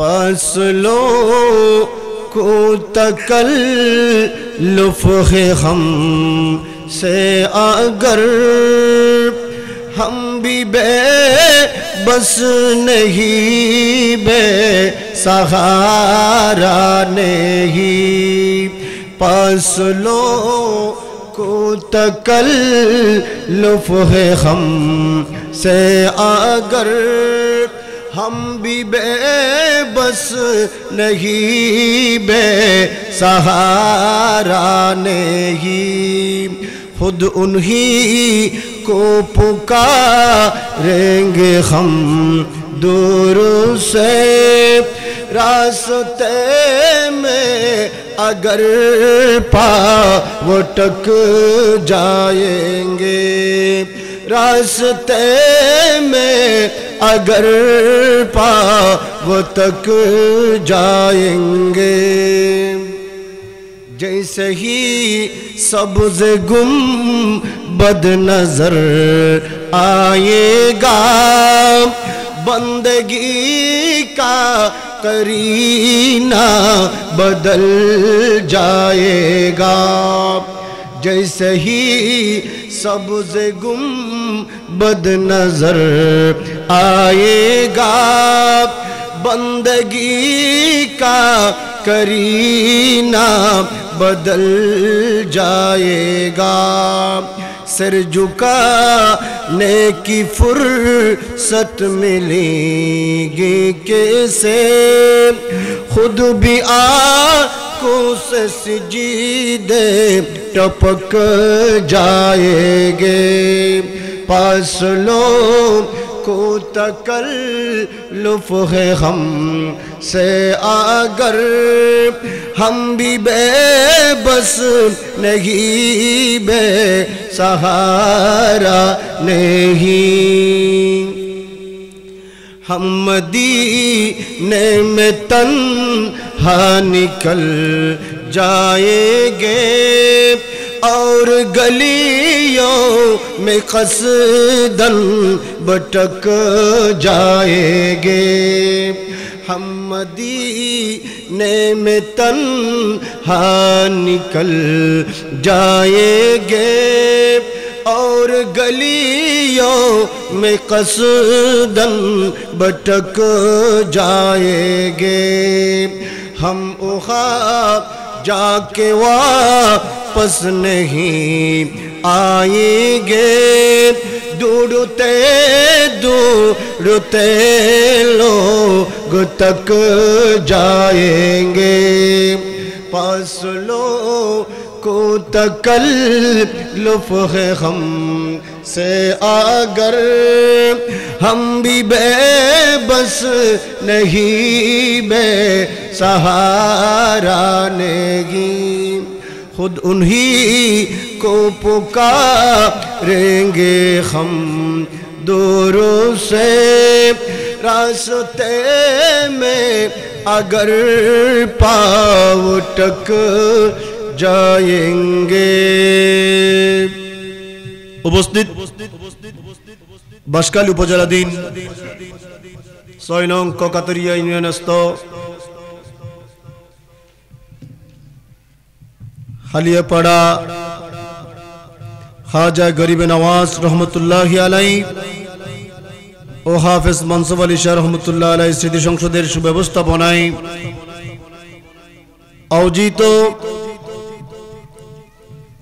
फसलों को तकल्लुफ़ है हम से अगर हम भी बेबस नहीं बेसहारा नहीं फसलों को तकल्लुफ़ है हम से अगर हम भी बेबस नहीं बेसहारा नहीं खुद उन्हीं को पुकारेंगे हम दूर से रास्ते में अगर पावटक जाएंगे रास्ते में अगर पावटक जाएंगे जैसे ही सब्ज़ गुंबद नजर आएगा बंदगी का करीना बदल जाएगा जैसे ही सब्ज़ गुंबद नजर आएगा बंदगी का करीना बदल जाएगा सिर झुकाने की फुर्सत मिलेगी कैसे खुद भी आँखों से सिजदे टपक जाएंगे फसलों को तकल्लुफ़ है हम से अगर हम भी बेबस नहीं बेसहारा नहीं हम मदीने में तन्हा निकल जाएंगे और गलियों में क़स्दन भटक जाएंगे हम मदीने में तन्हा निकल जाएंगे और गलियों में क़स्दन भटक जाएंगे हम उखा जाके वापस नहीं आएंगे ढूंढते ढूंढते लोग तक जाएंगे फसलों को तकल्लुफ़ है हम से अगर हम भी बेबस नहीं बेसहारा नहीं खुद उन्हीं को पुकारेंगे हम दूरों से रास्ते में अगर पावटक जाएंगे उपस्थित बाँশখালী उपजेलाधीन 6 নং कोकातरिया यूनियनस्थ हालियापाड़ा खाजा गरीब नवाज रहमतुल्लाहि अलैहि ओ हाफिज मंसूर अली शाह रहमतुल्लाहि अलैहि स्मृति संसदेर सुव्यवस्थापनाय आयोजित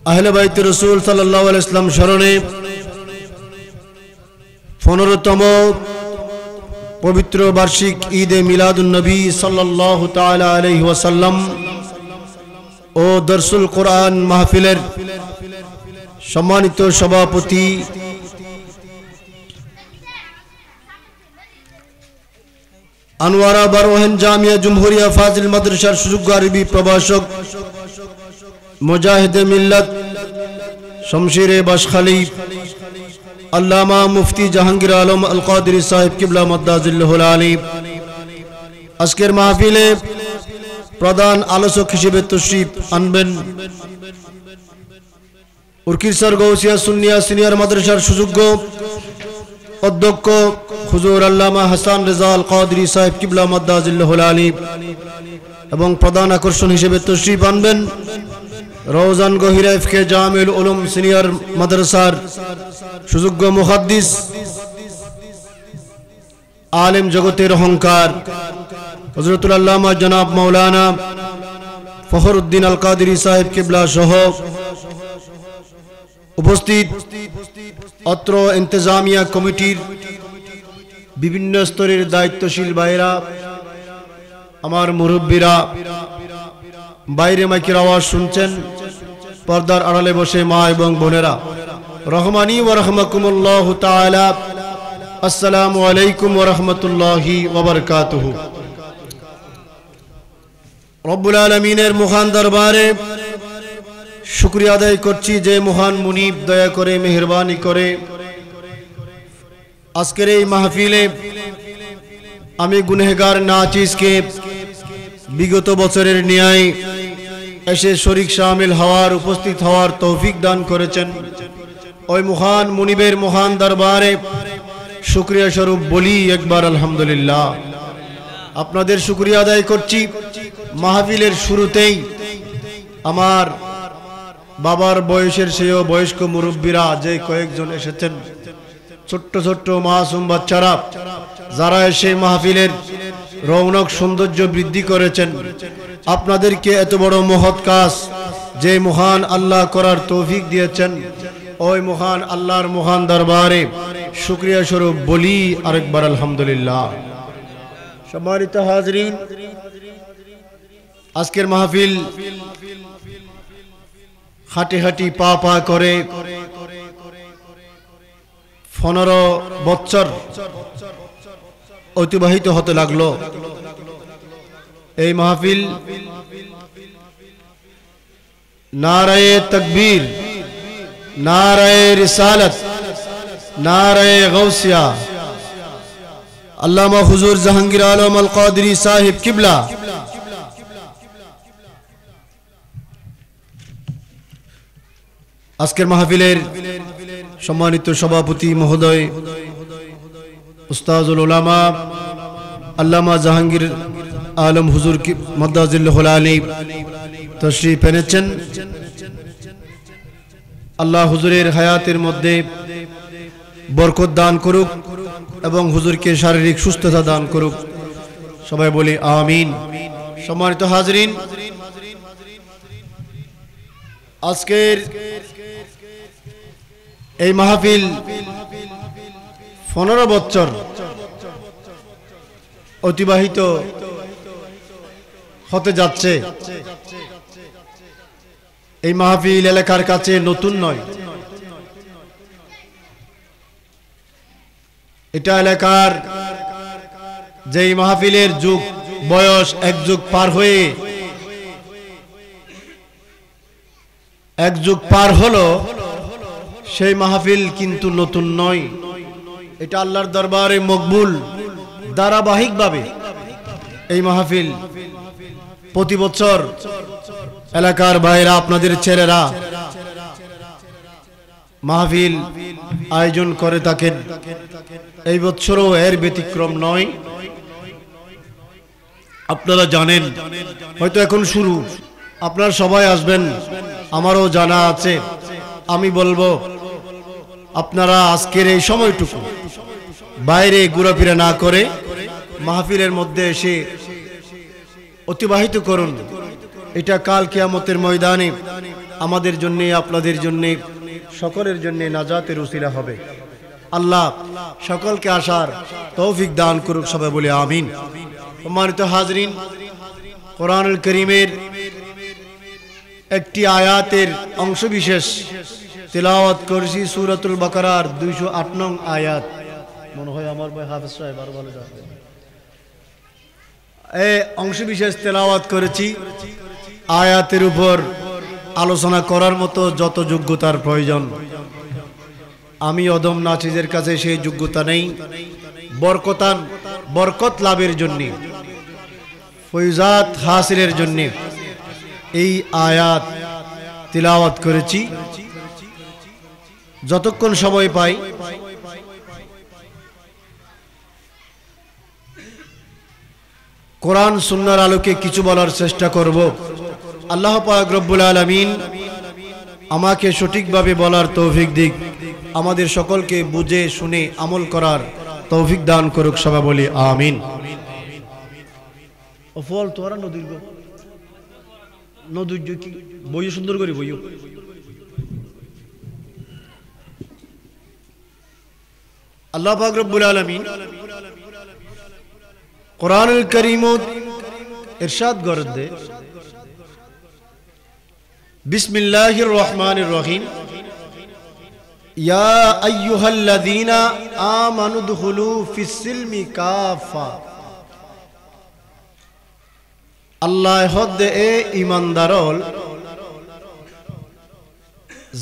आहले बैत रसूल सल्लल्लाहु अलैहि वसल्लम शरणे 15तम पवित्र वार्षिक ईद मिलादुन नबी सल्लल्लाहु ताआला अलैहि वसल्लम ओ दरसुल कुरान महफिलेर सम्मानित सभापति अनवारा बारोहन जामिया जुमहुरिया फाजिल मदरसार सुजुग आरबी प्रभाषक मुजाहिद मिल्लत शमशीर बाँশখালী अल्लामा मुफ्ती जहांगीर आलम अल कादरी साहिब किबला मद्दाजिल्लहुल आली आजकेर महफिले प्रधान आलोचक हिसेबे तशरीफ आनबेन उर्किरसर गौसिया सुन्निया सिनियर मदरसार सुयोग्य অধ্যক্ষ হুজুর আল্লামা হাসান রেজা আল কাদরি সাহেব কিবলা মাদ্দাজিল্লাহুল আলী এবং প্রধান আকর্ষণ হিসেবে তশরিফ আনবেন রওজান গহিরা এফকে জামিউল উলুম সিনিয়র মাদ্রাসার সুযোগ্য মুহাদ্দিস আলেম জগতের অহংকার হযরতুল আল্লামা জনাব মাওলানা ফখরুদ্দিন আল কাদরি সাহেব কিবলা সহ উপস্থিত অত্র ইন্তেজামিয়া কমিটির বিভিন্ন স্তরের দায়িত্বশীল ভাইরা, আমার মুরব্বীরা, বাইরে মাইকের আওয়াজ শুনছেন, পর্দার আড়ালে বসে মা এবং বোনেরা, রহমানি ওয়া রাহমাকুমুল্লাহু তাআলা, আসসালামু আলাইকুম ওয়া রাহমাতুল্লাহি ওয়া বারাকাতুহু। রব্বুল আলামিনের মহান দরবারে শুকরিয়া আদায় করছি যে মহান মুনিব দয়া করে মেহেরবানি করে আজকের এই মাহফিলে আমি গুনহগার নাচিজকে বিগত বছরের ন্যায় এসে শরীক শামিল হওয়ার, উপস্থিত হওয়ার তৌফিক দান করেছেন। ওই মহান মুনিবের মহান দরবারে শুকরিয়া স্বরূপ বলি একবার আলহামদুলিল্লাহ। আপনাদের শুকরিয়া আদায় করছি। মাহফিলের শুরুতেই আমার বাবার বয়সের সেও বয়স্ক মুরব্বীরা যে কয়েকজন এসেছেন, ছোট্ট ছোট্ট মাসুম বাচ্চারা যারা এসে মাহফিলের রৌনক সৌন্দর্য বৃদ্ধি করেছেন, আপনাদেরকে এত বড় মহৎ কাজ যে মহান আল্লাহ করার তৌফিক দিয়েছেন, ওই মহান আল্লাহর মহান দরবারে শুকরিয়া স্বরূপ বলি আরেকবার আলহামদুলিল্লাহ। সম্মানিত হাজরিন, আজকের মাহফিল হাঁটি হাঁটি পা পা করে 15 বছর অতিবাহিত হতে লাগলো। এই মাহফিল নারায়ে তাকবীর, নারায়ে রিসালাত, নারায়ে গাউসিয়া, আল্লামা হুজুর জাহাঙ্গীর আলম আল কাদরি সাহেব কিবলা আজকের মাহফিলের সম্মানিত সভাপতি মহোদয় উস্তাজুল উলামা আল্লামা জাহাঙ্গীর আলম হুজুর মাদ্দাজিল্লাহুল আলী তশরিফ এনেছেন। আল্লাহ হুজুরের হায়াতের মধ্যে বরকত দান করুক এবং হুজুরকে শারীরিক সুস্থতা দান করুক, সবাই বলি আমিন। সম্মানিত হাজরিন, আজকের এই মাহফিল 15 বছর অতিবাহিত হতে যাচ্ছে। এই মাহফিল এলাকার কাছে নতুন নয়, এটা এলাকার যেই মাহফিলের যুগ বয়স এক যুগ পার হয়ে এক যুগ পার হলো, সেই মাহফিল কিন্তু নতুন নয়। এটা আল্লাহর দরবারে মকবুল। ধারাবাহিকভাবে এই মাহফিল প্রতি বছর এলাকার ভাইরা, আপনাদের ছেলেরা মাহফিল আয়োজন করে থাকেন। এই বছরও এর ব্যতিক্রম নয়। আপনারা জানেন, হয়তো এখন শুরু, আপনারা সবাই আসবেন, আমারও জানা আছে। আমি বলবো আপনারা আজকের এই সময়টুকু বাইরে ঘোরাফেরা না করে মাহফিলের মধ্যে এসে অতিবাহিত করুন। এটা কাল কিয়ামতের ময়দানে আমাদের জন্য, আপনাদের জন্য, সকলের জন্য নাজাতের উসিলা হবে। আল্লাহ সকলকে আসার তৌফিক দান করুক, সবাই বলে আমিন। সম্মানিত হাজরিন, কোরআনুল কারীমের একটি আয়াতের অংশবিশেষ তিলাওয়াত করেছি, সূরাতুল বাকারার 208 নং আয়াত। মনে হয় আমার ভাই হাফেজ সাহেব আরো ভালো জানবেন। এই অংশবিশেষ তেলাওয়াত করেছি। আয়াতের উপর আলোচনা করার মতো যত যোগ্যতার প্রয়োজন, আমি অদম নাচিজের কাছে সেই যোগ্যতা নেই। বরকত লাভের জন্য, ফয়জাত হাসিলের জন্য এই আয়াত তিলাওয়াত করেছি। যতক্ষণ সময় পাই কোরআন সুন্নাহর আলোকে কিছু বলার চেষ্টা করব। আল্লাহ পাক রব্বুল আলামিন আমাকে সঠিকভাবে বলার তৌফিক দিক, আমাদের সকলকে বুঝে শুনে আমল করার তৌফিক দান করুক। সবাই বলি আমিন। অফল তোরা নদীর নদীর কি বইও সুন্দর করে বইও। আল্লাহ পাক রব্বুল আলামিন কোরআনুল কারীমত ইরশাদ করদে, বিসমিল্লাহির রহমানির রহিম, ইয়া আইয়ুহাল্লাযীনা আমানু দুখুলু ফিস সিলমি কাফা। আল্লাহ হদ্দে এ ঈমানদারল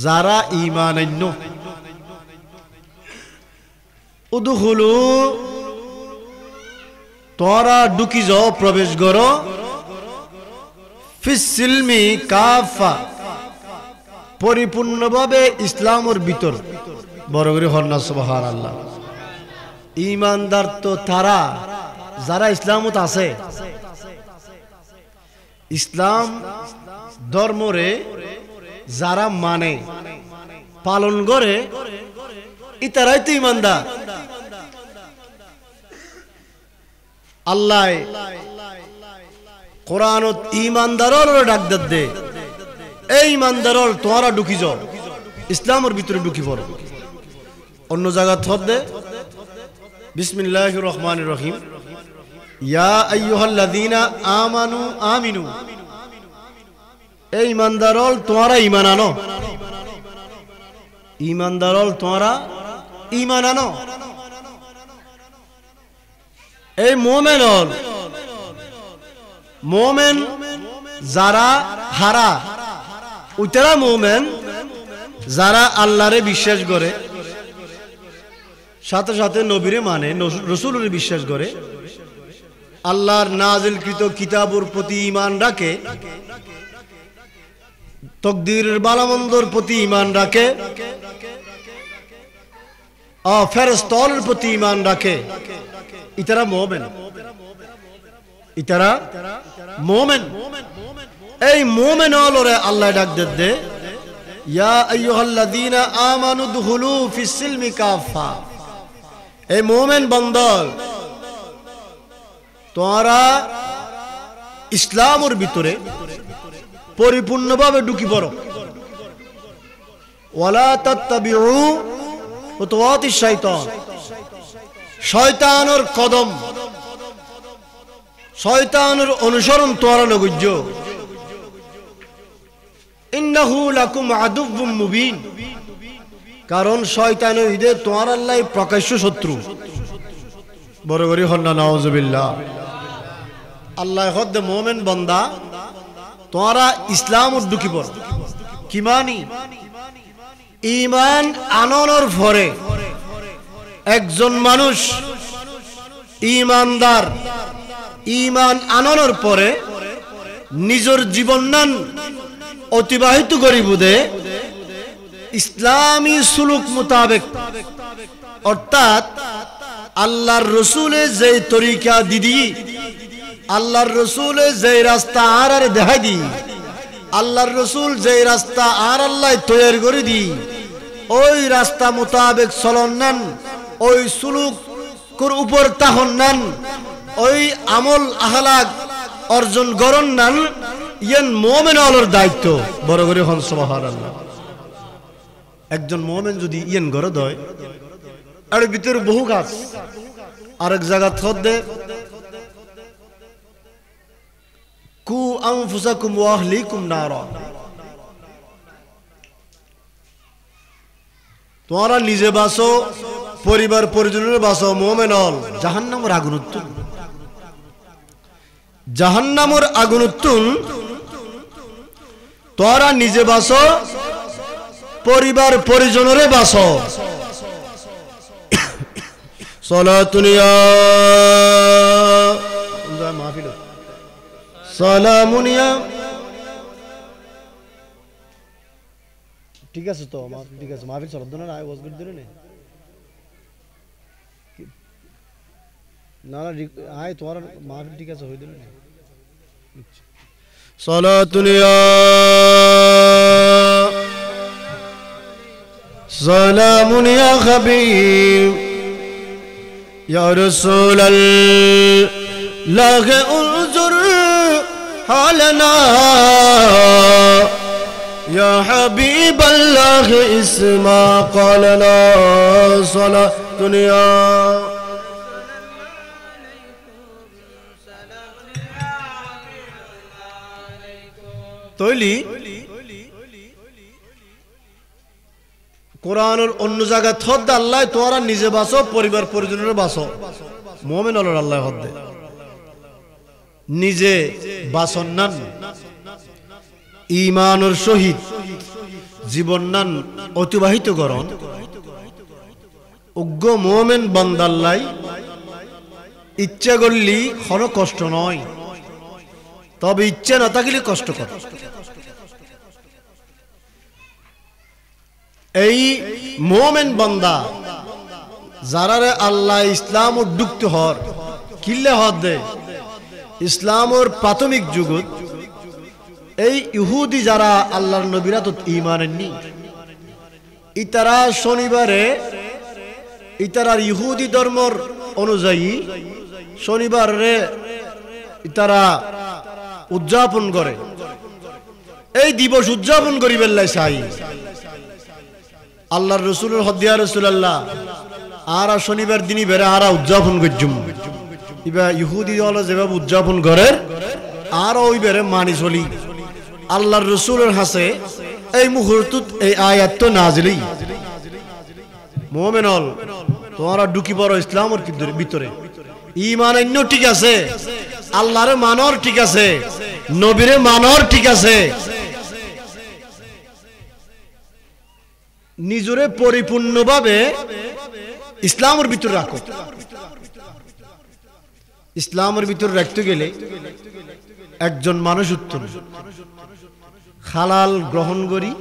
যারা ঈমান আনন্য, উদখুলু তোরা ঢুকি যাও, প্রবেশ করো, ফিস সিলমি কাফা পরিপূর্ণভাবে ইসলামের ভিতর। বড় করে হন্না সুবহানাল্লাহ। ঈমানদার তো তারা যারা ইসলামত আছে, ইসলাম ধর্মরে যারা মানে পালন করে, ইতারাই তো ঈমানদার। আল্লাহ কোরআনত ঈমানদারর ডাক দে, এই ঈমানদারল তোরা ঢুকি যাও, ইসলামের ভিতরে ঢুকি পড়ো। অন্য জায়গা থদে, বিসমিল্লাহির রহমানির রহিম, ইয়া আইয়ুহাল্লাযীনা আমানু আমিনু। এই ঈমানদারল তোরা ঈমান আনো, ঈমানদারল তোরা ঈমান আনো। এই মোমেন হল মোমেন যারা হারা, উইতারা মোমেন যারা আল্লাহরে বিশ্বাস করে, সাথে সাথে নবীরে মানে, রসুলের বিশ্বাস করে, আল্লাহর নাজিলকৃত কিতাবের প্রতি ঈমান রাখে, তকদীরের ভালোমন্দর প্রতি ঈমান রাখে, ফেরেশতাদের প্রতি ঈমান রাখে। ইতারা মুমিন, ইতারা মুমিন। এই মুমিন হলরে আল্লাহ ডাক দে, ইয়া আইয়ুহাল্লাযীনা আমানু দুখুলু ফিস সিলমি কাফা। এই মুমিন বান্দা তোরা ইসলামের ভিতরে পরিপূর্ণভাবে ঢুকি পড়ো। ওয়ালা তাত্তাবিউ খুতুওয়াতিশ শাইতান। শয়তানের কদম, শয়তানের অনুসরণ তোরা নগজ্য। ইন্নাহু লাকুম আদুউম মুবিন। কারণ শয়তানের ইদে তোমার আল্লাহ প্রকাশ্য শত্রু। বড় করে হন্না নাউজুবিল্লাহ। আল্লাহ হদ মুমিন বান্দা তোরা ইসলামত ঢুকি পড়। কি মানি? ঈমান আননের পরে একজন মানুষ ঈমানদার, ঈমান আননের পরে নিজের জীবন নান অতিবাহিত করিবুদে ইসলামী সুলুক মোতাবেক, অর্থাৎ আল্লাহর রসুলে যে তরিকা দিদি, আল্লাহর রসুলে যে রাস্তা আর দেখাই দি, আল্লাহর রসুল যে রাস্তা আর আল্লাহ তৈরি করে দি, ওই রাস্তা মোতাবেক চলন নেন, ওই সুলুকের উপর তাহন নেন, ওই আমল আহলাক অর্জন করন নেন। ইয়ান মুমিন হলোর দায়িত্ব। বড় করে হন সুবহানাল্লাহ। একজন মুমিন যদি ইয়ান গড় দয়, আর ভিতরে বহু গাছ, আরেক জায়গা থদে, কু আনফুসাকুম ওয়া আহলিকুম নারা। তোমরা নিজে বাসো, পরিবার পরিজনের বাসো। মুমিন হল জাহান্নামের আগুন উত্তুন, জাহান্নামের আগুন উত্তুন। তোমরা নিজে বাসো, পরিবার পরিজনের বাসো। সালাতুনিয়া মাহফিল সালামুনিয়া। ঠিক আছে তো, ঠিক আছে মাহফিল চলত না, ওয়াজ করে দিলে না না আয় তোমার মাহফিল ঠিক আছে হয়ে দিল সালাতুন ইয়া সালামুন ইয়া হাবিব ইয়া রাসূলাল্লাহ উনজুর হালানা ইয়া হাবিবাল্লাহ ইসমা ক্বালানা সালাতুন ইয়া তৈলি কোরআনের অন্য জায়গা থদ আল্লাহ তোরা নিজে বাঁচো পরিবার পরিজনের বাঁচো মুমিন হলো আল্লাহ হদ নিজে বাঁচন নান ঈমানের সহিত জীবন নান অতিবাহিত করন উগ্র মুমিন বান্দাল্লাই ইচ্ছা করলি কোনো কষ্ট নয় তবে ইচ্ছা না থাকলে কষ্ট কর এই মুমিন বান্দা যারা আল্লাহ ইসলাম ও ডুবতে হর কিল্লে হদ দে ইসলামের প্রাথমিক যুগত এই ইহুদি যারা আল্লাহর নবীরা তো ঈমান আননি ইতারা শনিবারে ইতারার ইহুদি ধর্মর অনুযায়ী শনিবারে ইতারা উদযাপন করে এই দিবস উদযাপন করিবেন লাই চাই আল্লাহর রাসূলের হদিয়া রাসূলুল্লাহ আর শনিবার দিনই বেরে আরা উদযাপন করজুম ইবা ইহুদি হলো যেভাবে উদযাপন করে আর ওই বেরে মানি চলি আল্লাহর রাসূলের হাসে এই মুহূর্তত এই আয়াত তো নাজিলি মুমিন হল তোমরা ঢুকি পড়ো ইসলামের ভিতরে ঈমান অন্য ঠিক আছে আল্লাহরে মানর ঠিক আছে নবীরে মানর ঠিক আছে নিজরে পরিপূর্ণভাবে ইসলামের ভিতর রাখো ইসলামের ভিতর রাখতে গেলে একজন মানুষ উত্তম হালাল গ্রহণ করি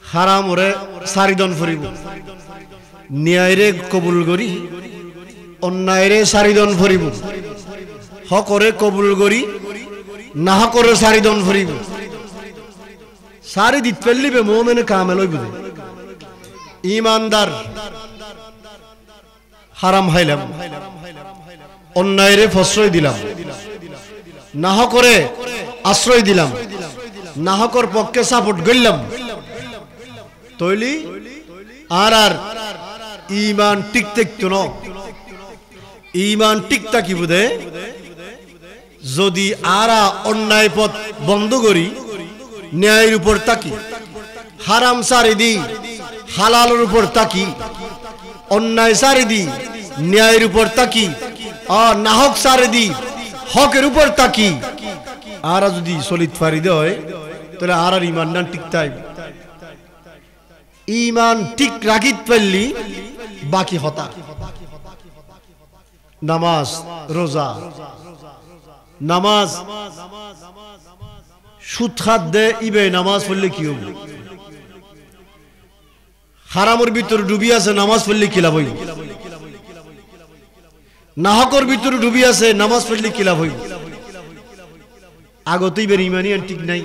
হারাম ওরে সারিদন ফরিব ন্যায়রে কবুল করি অন্যায়রে সারিদন ফরিব হকরে কবুল করি না হকরে সারিদন ফরিব সারি দিত ফেললিবে মুমিনে কামেল হইব ঈমানদার হারাম হাইলাম অন্যায়রে প্রশ্রয় দিলাম না হকরে আশ্রয় দিলাম না হকর পক্ষে সাপোর্ট করলাম তৈলি আর আর ঈমান ঠিক থাকতো না ঈমান ঠিক থাকি বুঝে যদি আরা অন্যায় পথ বন্ধ করি ন্যায়ের উপর তাকি হারাম সারি দি হালালের উপর তাকি অন্যায় সারি দি ন্যায়ের উপর তাকি আর নাহক সারি দি হকের উপর তাকি আরা যদি সলিদ ফারি দেয় তাহলে আর আর ঈমান না ঠিক তাই ঈমান ঠিক রাখিত পারলি বাকি হতা নামাজ রোজা নামাজ সুদ খাত দে ইবে নামাজ পড়লে কি হবে হারামের ভিতর ডুবি আছে নামাজ পড়লে কি লাভ হইব নাহকর ভিতর ডুবি আছে নামাজ পড়লে কি লাভ হইব আগতেই বের ঈমানি ঠিক নাই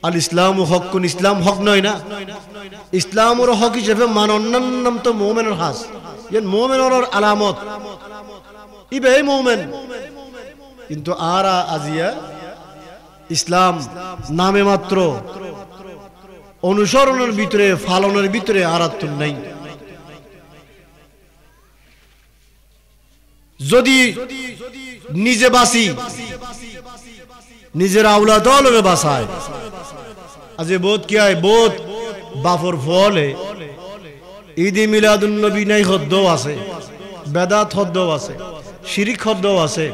আল ইসলাম হকুন ইসলাম হক নয় না ইসলামের হক হিসেবে মান অন্যান্য নাম তো মুমিনের হাস ইয়ান মুমিনের আলামত ইবে মুমিন কিন্তু আরা আজিয়া ইসলাম নামে মাত্র অনুসরণের ভিতরে ফালনের ভিতরে আরাত্ম নাই যদি নিজে বাসি নিজের আওলাদ লগে বাসায় আজ বোধ কি হয় বোধ বাফর ফলে ঈদ মিলাদুন নবী নাই হদ্দ আছে বেদাত হদ্দ আছে শিরিক হদ্দ আছে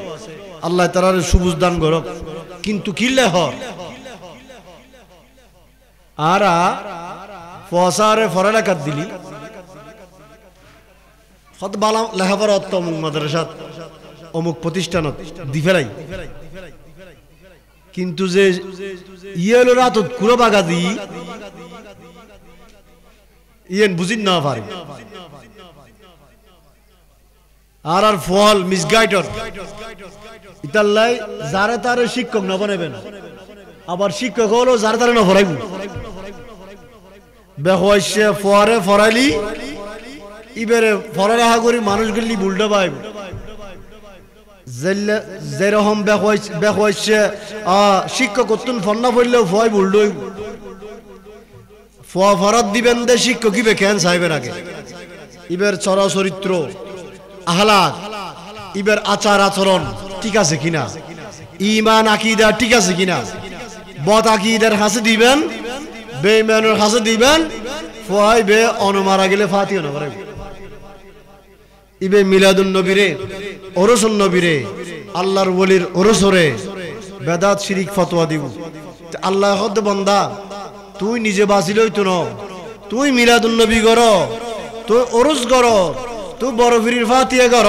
আল্লাহ তাআলার সুবুজ দান করক কিন্তু কিল্লে হর আরা ফসারে ফরালাকাত দিলি হদ বালা লেখাপড়া অত অমুক মাদ্রাসাত অমুক প্রতিষ্ঠানত দি ফেলাই কিন্তু যে ইয়েলো রাত কুড়ো বাগা দি ইয়েন বুঝিন না পারে আর আর ফল মিসগাইডর ইতাল্লাই যারে তারে শিক্ষক না বানাবেন আবার শিক্ষক হলো যারে তারে না পড়াইব বেহয়সে ফরে ফরাইলি ইবেরে ফরারাহা করি মানুষগুলি বুলটা পাইব যেরকম বেহয়সে শিক্ষক কতুন ফন্না পড়লেও ফয় বুলডই ফরাত দিবেন দে শিক্ষক ইবে কেন সাহেবের আগে ইবের চরা চরিত্র আহলাক ইবের আচার আচরণ ঠিক আছে কিনা ঈমান আকীদা ঠিক আছে কিনা বদ আকীদার হাসে দিবেন বেঈমানের হাসে দিবেন ফয়বে অনমারা গেলে ফাতিও না পারে ইবে মিলাদুন নবীরে ওরসুন নবীরে আল্লাহর ওলির ওরসরে বেদাত শিরিক ফতোয়া দিব আল্লাহ হদ বান্দা তুই নিজে বাঁচিল হইতো না তুই মিলাদুন নবী কর তুই ওরস কর তুই বড় ফিরির ফাতিয়ে কর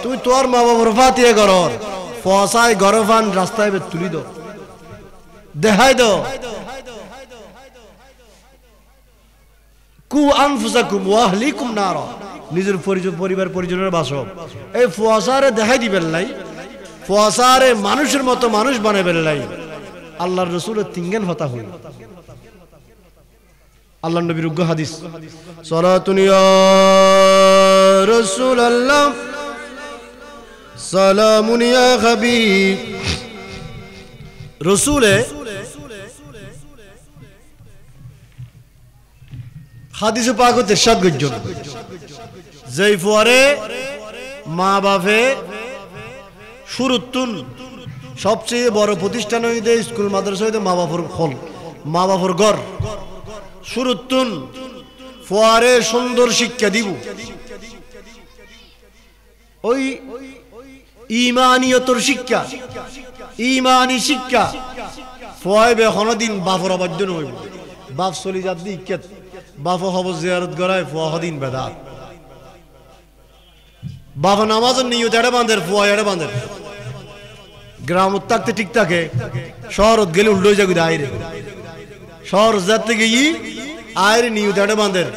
তুই তোর মা বাবার ফাতিয়ে কর ফসায় গরফান রাস্তায় তুলি দো দেখাই দো কু আনফুসাকুম ওয়া আহলিকুম নার নিজের পরিবার পরিজনের বাসব এই ফসারে দেখাই দিবেন লাই ফসারে মানুষের মতো মানুষ বানাবেন লাই আল্লাহর রাসূলের তিনগান হতা হই আল্লাহর নবীর উগ্র হাদিস সালাতুন ইয়া রাসূলুল্লাহ সালামুন ইয়া হাবিব রাসূলে হাদিসে পাক হতে ইরশাদ করছেন যেই ফুয়ারে মা বাপে শুরুতুন সবচেয়ে বড় প্রতিষ্ঠান হইতে স্কুল মাদ্রাসা হইতে মা বাপর ফল মা বাপর ঘর শুরুতুন ফুয়ারে সুন্দর শিক্ষা দিব ওই ঈমানিয়তর শিক্ষা ঈমানি শিক্ষা ফুয়াবে কোনদিন বাপর অবাধ্য নইব বাপ চলি যাত দি ইক্কাত বাপ হব জিয়ারত করায় ফুয়া হদিন বেদাত বাপ নামাজের নিয়ত এড়ে বাঁধের ফুয়া এড়ে বাঁধের গ্রাম থাকতে ঠিক থাকে শহরত গেলে উল্টো যাগুদ আইরে শহর যাতে গিয়ে আইরে নিয়ত এড়ে বাঁধের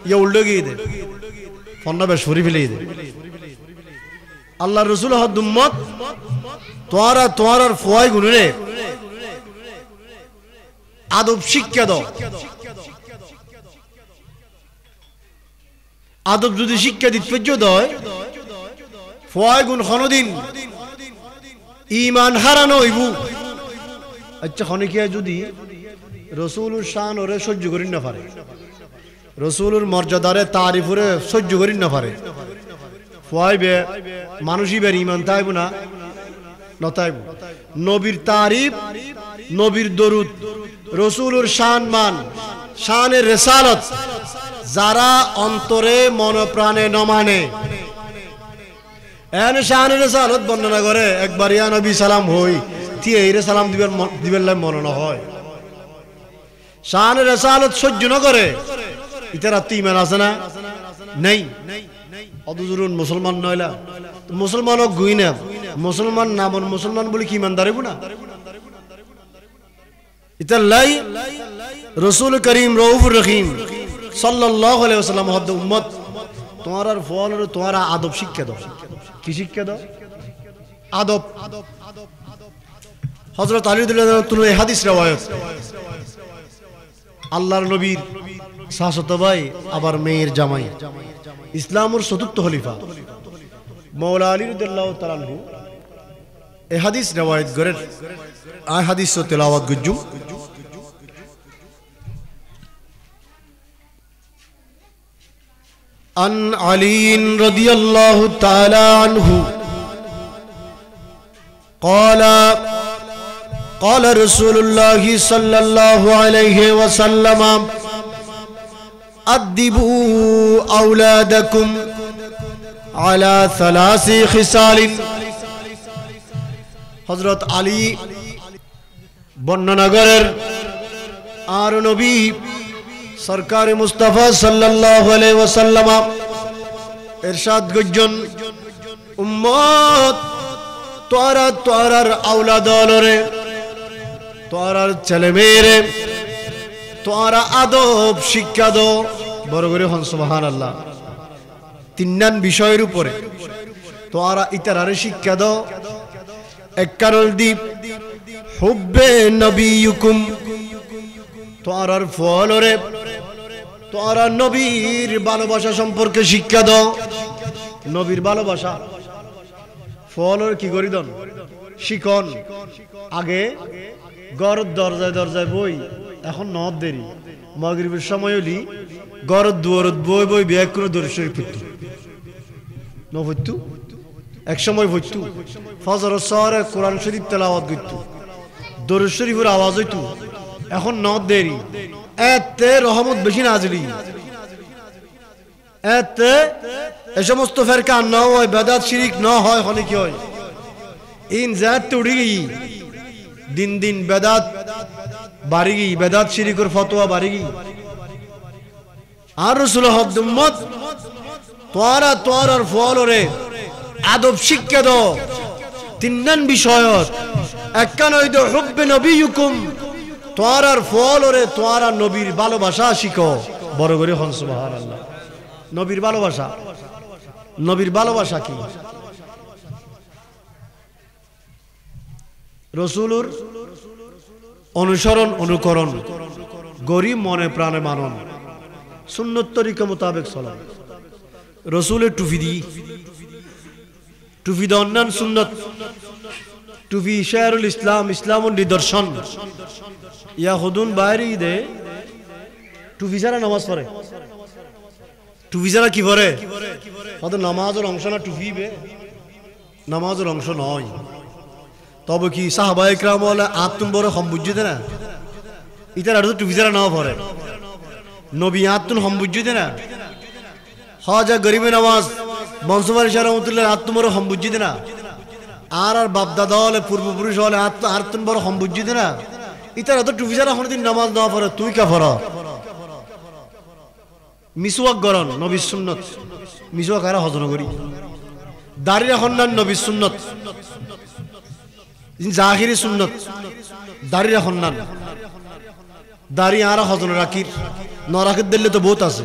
ইয়ে উল্টো গিয়ে দে ফন্না বেশ সরি ফেলে দে আল্লাহ রসুল হদ্দুম্মত তোয়ার ফুয়াই গুণরে আদব শিক্ষা দাও আদব যদি শিক্ষা দিতে দয় ফয় গুণ কোনদিন ঈমান হারানো হইব আচ্ছা খনিকিয়া যদি রাসূলুর শান ওরে সহ্য করিন না পারে রাসূলুর মর্যাদারে তারিফ ওরে সহ্য করিন না পারে ফয়বে মানুষই বের ঈমান তাইব না নতাইব নবীর তারিফ নবীর দরুদ রাসূলুর শান মান শানের রিসালাত যারা অন্তরে মন প্রাণে ন মানে এনে শানের রিসালাত বর্ণনা করে একবার ইয়া নবী সালাম হই তি এইরে সালাম দিবেন মন না হয় শানের রিসালাত সহ্য না করে ইতার আত্ম ঈমান আছে না নাই অদুজুরুন মুসলমান নয়লা মুসলমানক গুই না মুসলমান নামন মুসলমান বলি কি ইমানদার হইব না ইতার লাই রাসূল করিম রউফুর রহিম সাল্লাল্লাহু আলাইহি ওয়াসাল্লাম হদ উম্মত তোমার আর ফল তোমার আদব শিক্ষা দাও কি শিক্ষা দাও আদব হযরত আলী রাদিয়াল্লাহু তাআলা এই হাদিস রওয়ায়াত আল্লাহর নবীর শাশত ভাই আবার মেয়ের জামাই ইসলামের চতুর্থ খলিফা মাওলা আলী রাদিয়াল্লাহু তাআলা আনহু এই হাদিস রওয়ায়াত করেন আই হাদিস তেলাওয়াত গুজুম عن علي رضي الله تعالى عنه قال قال رسول الله صلى الله عليه وسلم أدبوا أولادكم على ثلاث خصال حضرت علي বর্ণনগরের আর নবী সরকার মুস্তাফা সাল্লাল্লাহু আলাইহি ওয়াসাল্লাম ইরশাদ গজন উম্মত তোরার আওলাদ অলরে তোরার ছেলে মেয়েরে তোরা আদব শিক্ষা দাও বড় করে হন সুবহানাল্লাহ তিনটান বিষয়ের উপরে তোরা ইতারারে শিক্ষা দাও এক কারণ দ্বীপ হুব্বে নবিয়ুকুম তোরার ফলরে তোরা নবীর ভালোবাসা সম্পর্কে শিক্ষা দাও নবীর ভালোবাসা ফলর কি করি দন শিখন আগে গড় দরজায় দরজায় বই এখন নদ দেরি মাগরিবের সময় হলি গড় দুয়ারত বই বই বিয়ে করে দরুদ শরীফ পড়তো ন পড়তো এক সময় পড়তো ফজর শহরে কোরআন শরীফ তেলাওয়াত করতো দরুদ শরীফের আওয়াজ হইতো এখন নদ দেরি এতে রহমত বেশি নাজিলি এতে এই সমস্ত ফেরকা না হয় বেদাত শিরিক না হয় হলে কি হয় ইন জাত উড়ি গই দিন দিন বেদাত বাড়ি গই বেদাত শিরিকের ফতোয়া বাড়ি গই আর রাসূল হক উম্মত তোরা তোরার ফলরে আদব শিক্ষা দাও তিনজন বিষয়ত একখান হইতো হুব্বে নবিয়ুকুম তোরার ফলরে তোরা নবীর ভালোবাসা শিখো বড় করে হন সুবহানাল্লাহ নবীর ভালোবাসা নবীর ভালোবাসা কি রাসূলুর অনুসরণ অনুকরণ গরিব মনে প্রাণে মানন সুন্নত তরিকা মোতাবেক চলা রাসূলের টুপি দি টুপি দন্নান সুন্নত টুপি শায়রুল ইসলাম ইসলামুর নিদর্শন ইয়া হুদুন বাইরে দে টুপি ছাড়া নামাজ পড়ে টুপি ছাড়া কি পড়ে হয়তো নামাজের অংশ না টুপি বে নামাজের অংশ নয় তবে কি সাহাবায়ে কিরাম বলে আত্ম বড় সম্বুজ্জিতে না ইতার আর তো টুপি ছাড়া নাও পড়ে নবী আত্ম সম্বুজ্জিতে না হজা গরিবে নামাজ বংশবাড়ি শাহ রহমতুল্লাহ আত্ম বড় সম্বুজ্জিতে না আর আর বাপ দাদা হলে পূর্বপুরুষ হলে আত্ম বড় সম্বুজ্জিতে না ইতার তো টুপি ছাড়া কোনোদিন নামাজ না পড়ে তুই কা পড় মিসওয়াক গরন নবীর সুন্নত মিসওয়াক আর হজম করি দাড়ি রাখন না নবীর সুন্নত জাহিরি সুন্নত দাড়ি রাখন না দাড়ি আর হজম রাখির ন রাখির দিলে তো বহুত আছে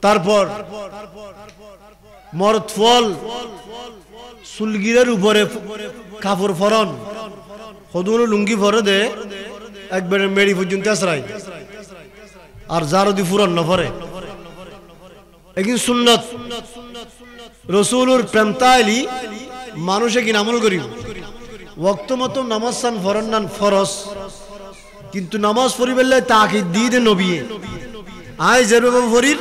তারপর মরদ ফল সুলগিরের উপরে কাপড় ফরন হদুন লুঙ্গি ফরে দে একবারে মেড়ি পর্যন্ত আসরাই আর যার যদি ফুরন না পরে একদিন সুন্নত রসুলুর প্রেম তাইলি মানুষে কি আমল করি ওয়াক্ত মতো নামাজ সান ফরন নান ফরস কিন্তু নামাজ পড়িবেলে তাকে দিয়ে দে নবিয়ে আয় যেভাবে ফরির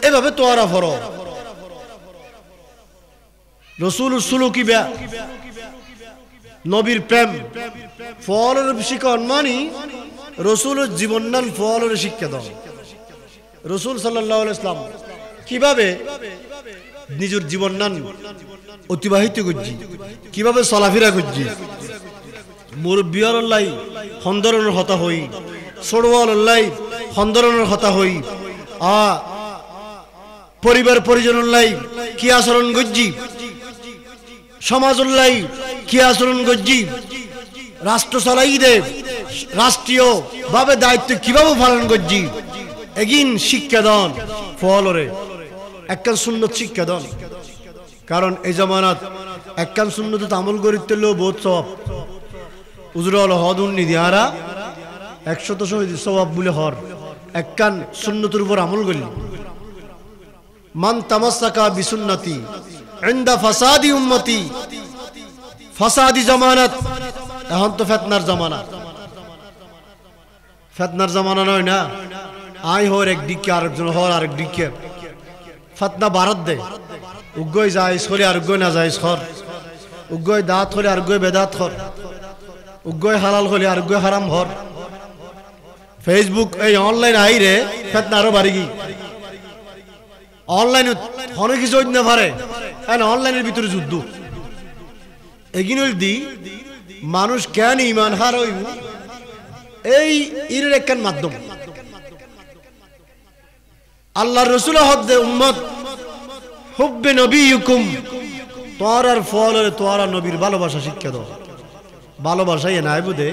এভাবে তোয়ারা ফর রসুলুর সুলুকি ব্যা নবীর প্রেম ফলের শিক্ষণ মানি রসুলের জীবন নান ফলের শিক্ষা দাও রসুল সাল্লাল্লাহু আলাইহি ওয়াসাল্লাম কিভাবে নিজের জীবন নান অতিবাহিত করছি কিভাবে চলাফেরা করছি মুরব্বিয়াল্লাই হন্দরনের হতা হই ছোড়ওয়াল্লাই হন্দরনের হতা হই পরিবার পরিজনল্লাই কি আচরণ করছি সমাজল্লাই কি আচরণ করছি রাষ্ট্র চালাই দে রাষ্ট্রীয় ভাবে দায়িত্ব কিভাবে পালন করছি এগিন শিক্ষা দান ফলরে একখান সুন্নত শিক্ষা দান কারণ এই জামানাত একখান সুন্নত আমল করিতে লো বহুত সব উজরল হদুন নিদিয়ারা 100 সওয়াব বলে হর একখান সুন্নতের উপর আমল করি মান তামাসসাকা বিসুন্নতি ইনদা ফাসাদি উম্মতি ফাসাদি জামানাত এখন তো ফিতনার জামানা নয় না আই হর একদিকে আরেকজন হর আরেক দিকে ফিতনা ভারত দে উগ্গয় জায়েজ হলে আর উগ্গয় না জায়েজ হর উগ্গয় দাঁত হলে আর উগ্গয় বেদাত হর উগ্গয় হালাল হলে আর উগ্গয় হারাম হর ফেসবুক এই অনলাইন আইরে ফিতনা আরো বাড়ি গই অনলাইন অনেক কিছু না পারে কারণ অনলাইনের ভিতরে যুদ্ধ এগিনুল দি মানুষ কেন ইমান হার হইব এই এর একখান মাধ্যম আল্লাহর রাসূল হদ্দে উম্মত হুব্বে নবিয়ুকুম তোরার ফলরে তোরা নবীর ভালোবাসা শিক্ষা দাও ভালোবাসাই নাই বুদে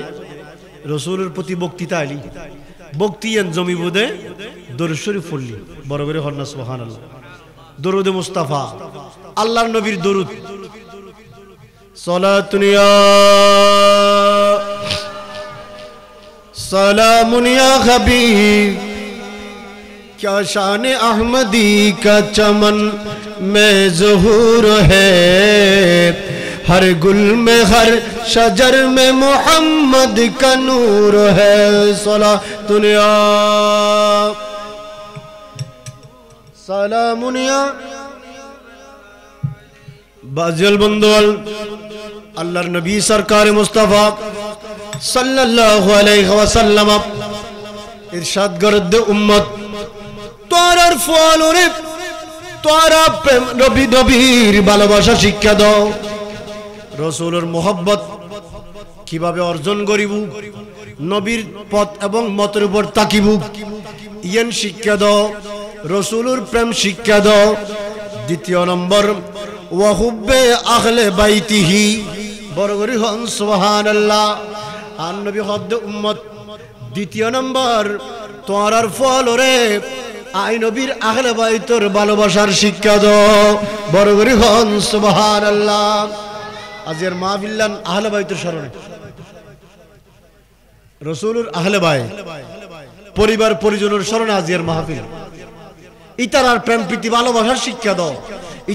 রাসূলের প্রতি বক্তৃতা আইলি বক্তিয়ান জমি বুদে দরুদ শরীফ পড়লি বড় করে হন্না সুবহানাল্লাহ দরুদ মুস্তাফা আল্লাহর নবীর দরুদ সালাতুন ইয়া সালামুন ইয়া হাবিব क्या शान अहमदी का चमन में ज़हूर है हर गुल में हर शजर में मोहम्मद का नूर है सलातुन या सलामुन या बाज़ल बंदोल अल्लाहर नबी सरकार मुस्तफ़ा सल्लल्लाहु अलैहि वसल्लम इरशाद करद उम्मत তোরার ফলরে তোরা প্রেম নবী নবীর ভালোবাসা শিক্ষা দাও রাসূলের মোহব্বত কিভাবে অর্জন করিব নবীর পথ এবং মতের উপর তাকিব ইয়ান শিক্ষা দাও রাসূলের প্রেম শিক্ষা দাও দ্বিতীয় নম্বর ওয়া হুব্বে আহলে বাইতিহি বড় করে হন সুবহানাল্লাহ আর নবী হদ্দ উম্মত দ্বিতীয় নম্বর তোরার ফলরে আই নবীর আহলে বাইতের ভালোবাসার শিক্ষা দাও বড় করে হন সুবহানাল্লাহ আজের মাহফিলান আহলে বাইতের স্মরণে রাসূলের আহলে বাইত পরিবার পরিজনের স্মরণে আজের মাহফিল ইতারার প্রেম প্রীতি ভালোবাসার শিক্ষা দাও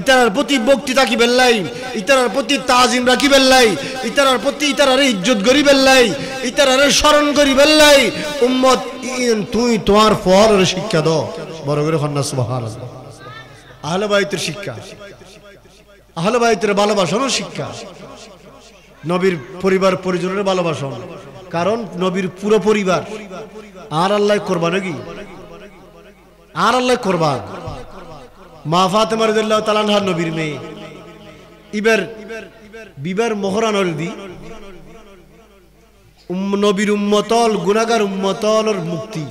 ইতারার প্রতি ভক্তি থাকি বেল্লাই ইতারার প্রতি তাজিম রাখি বেল্লাই ইতারার প্রতি ইতারার ইজ্জত করি বেল্লাই ইতারার স্মরণ করি বেল্লাই উম্মত তুই তোমার ফলের শিক্ষা দাও বড় করে হন্না সুবহানাল্লাহ আহলে বাইতের শিক্ষা আহলে বাইতের ভালোবাসার শিক্ষা নবীর পরিবার পরিজনের ভালোবাসা কারণ নবীর পুরো পরিবার আর আল্লাহ কুরবান কি আর আল্লাহ কুরবান মা ফাতেমা রাদিয়াল্লাহু তাআলা আনহা নবীর মেয়ে ইবার বিবার মোহরান হলদি নবীর উম্মতল গুনাহগার উম্মতলর মুক্তি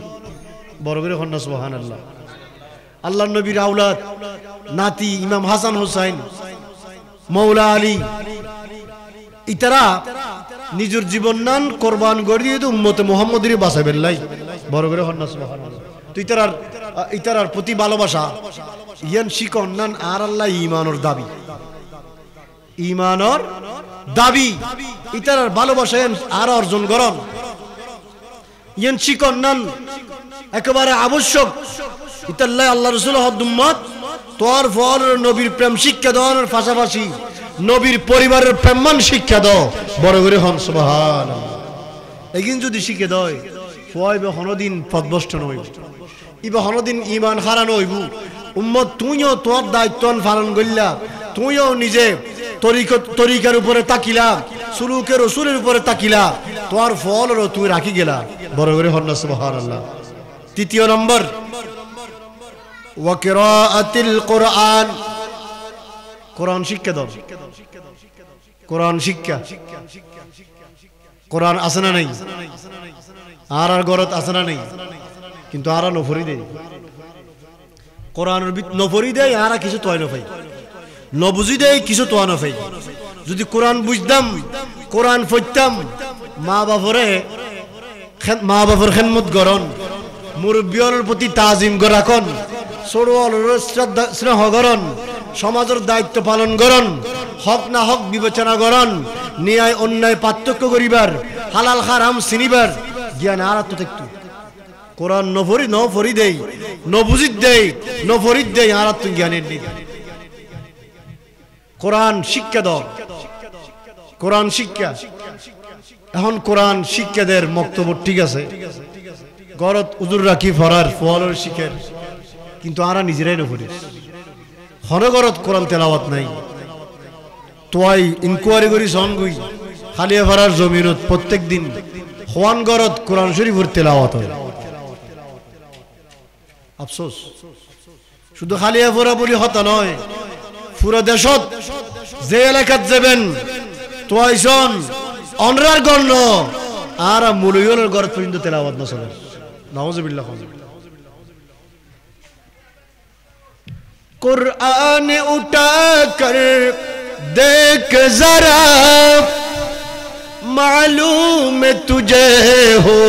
বড় করে হন্না সুবহানাল্লাহ আল্লাহর নবীর আওলাদ নাতি ইমাম হাসান হুসাইন মৌলা আলী ইতারা নিজের জীবন নান কোরবান করে দিয়ে উম্মতে মুহাম্মদের বাঁচাবেন লাই বড় করে হন্না সুবহানাল্লাহ তো ইতারার প্রতি ভালোবাসা ইয়ান শিকন নান আর আল্লাহ ঈমানের দাবি ঈমানের দাবি ইতারার ভালোবাসা আর অর্জন করন ইয়ান শিকন নান একেবারে আবশ্যক ইতাল্লাহ আল্লাহ রাসূল উম্মত তোর ফল নবীর প্রেম শিক্ষা দেওয়ার পাশাপাশি নবীর পরিবারের প্রেমমান শিক্ষা দাও বড় করে হন সুবহানাল্লাহ এগিন যদি শিখে দেয় ফয়বে হনদিন পথভ্রষ্ট নইব ইবা হনদিন ঈমান হারানো হইব উম্মত তুইও তোর দায়িত্ব পালন করিলা তুইও নিজে তরিকার উপরে তাকিলা সুলুকের রাসূলের উপরে তাকিলা তোর ফলও তুই রাখি গেলা বড় করে হন সুবহানাল্লাহ তৃতীয় নম্বর ওয়া কিরাআতিল কুরআন কোরআন শিক্ষা দাও কোরআন শিক্ষা কোরআন আছে না নাই আর গরত আছে না নাই কিন্তু আর নফরি দেয় কোরআনের নফরি দেয় আর কিছু তয় নফাই নবুঝি দেয় কিছু তোয়া নফাই যদি কোরআন বুঝতাম কোরআন পড়তাম মা বাপর খেদমত করন মুরব্বিয়র প্রতি তাজিম রাখন ছোটওয়ালের শ্রদ্ধা স্নেহ করন সমাজের দায়িত্ব পালন করন হক না হক বিবেচনা করন ন্যায় অন্যায় পার্থক্য করিবার হালাল হারাম চিনিবার জ্ঞান আর তো একটু কোরআন নফরি দেই নবুজিত দেই নফরিদ দেই আর তো জ্ঞানের নেই কোরআন শিক্ষা দাও কোরআন শিক্ষা এখন কোরআন শিক্ষাদের বক্তব্য ঠিক আছে গরত উজুর রাখি ফরার ফলের শিখের কিন্তু আরা নিজেরাই নফরি হনগরত কোরআন তেলাওয়াত নাই তোয়াই ইনকোয়ারি করি সন গুই খালিয়া ফরার জমিনত প্রত্যেক দিন হওয়ান গরত কোরআন শরীফের তেলাওয়াত হয় আফসোস শুধু খালিয়া ফরা বলি হতা নয় পুরো দেশত যে এলাকাত যাবেন তোয়াইছন অনরার গণ্য আর মুলয়নের গরত পর্যন্ত তেলাওয়াত না চলে নাউজুবিল্লাহ कुरान उठा कर देख जरा मालूम तुझे हो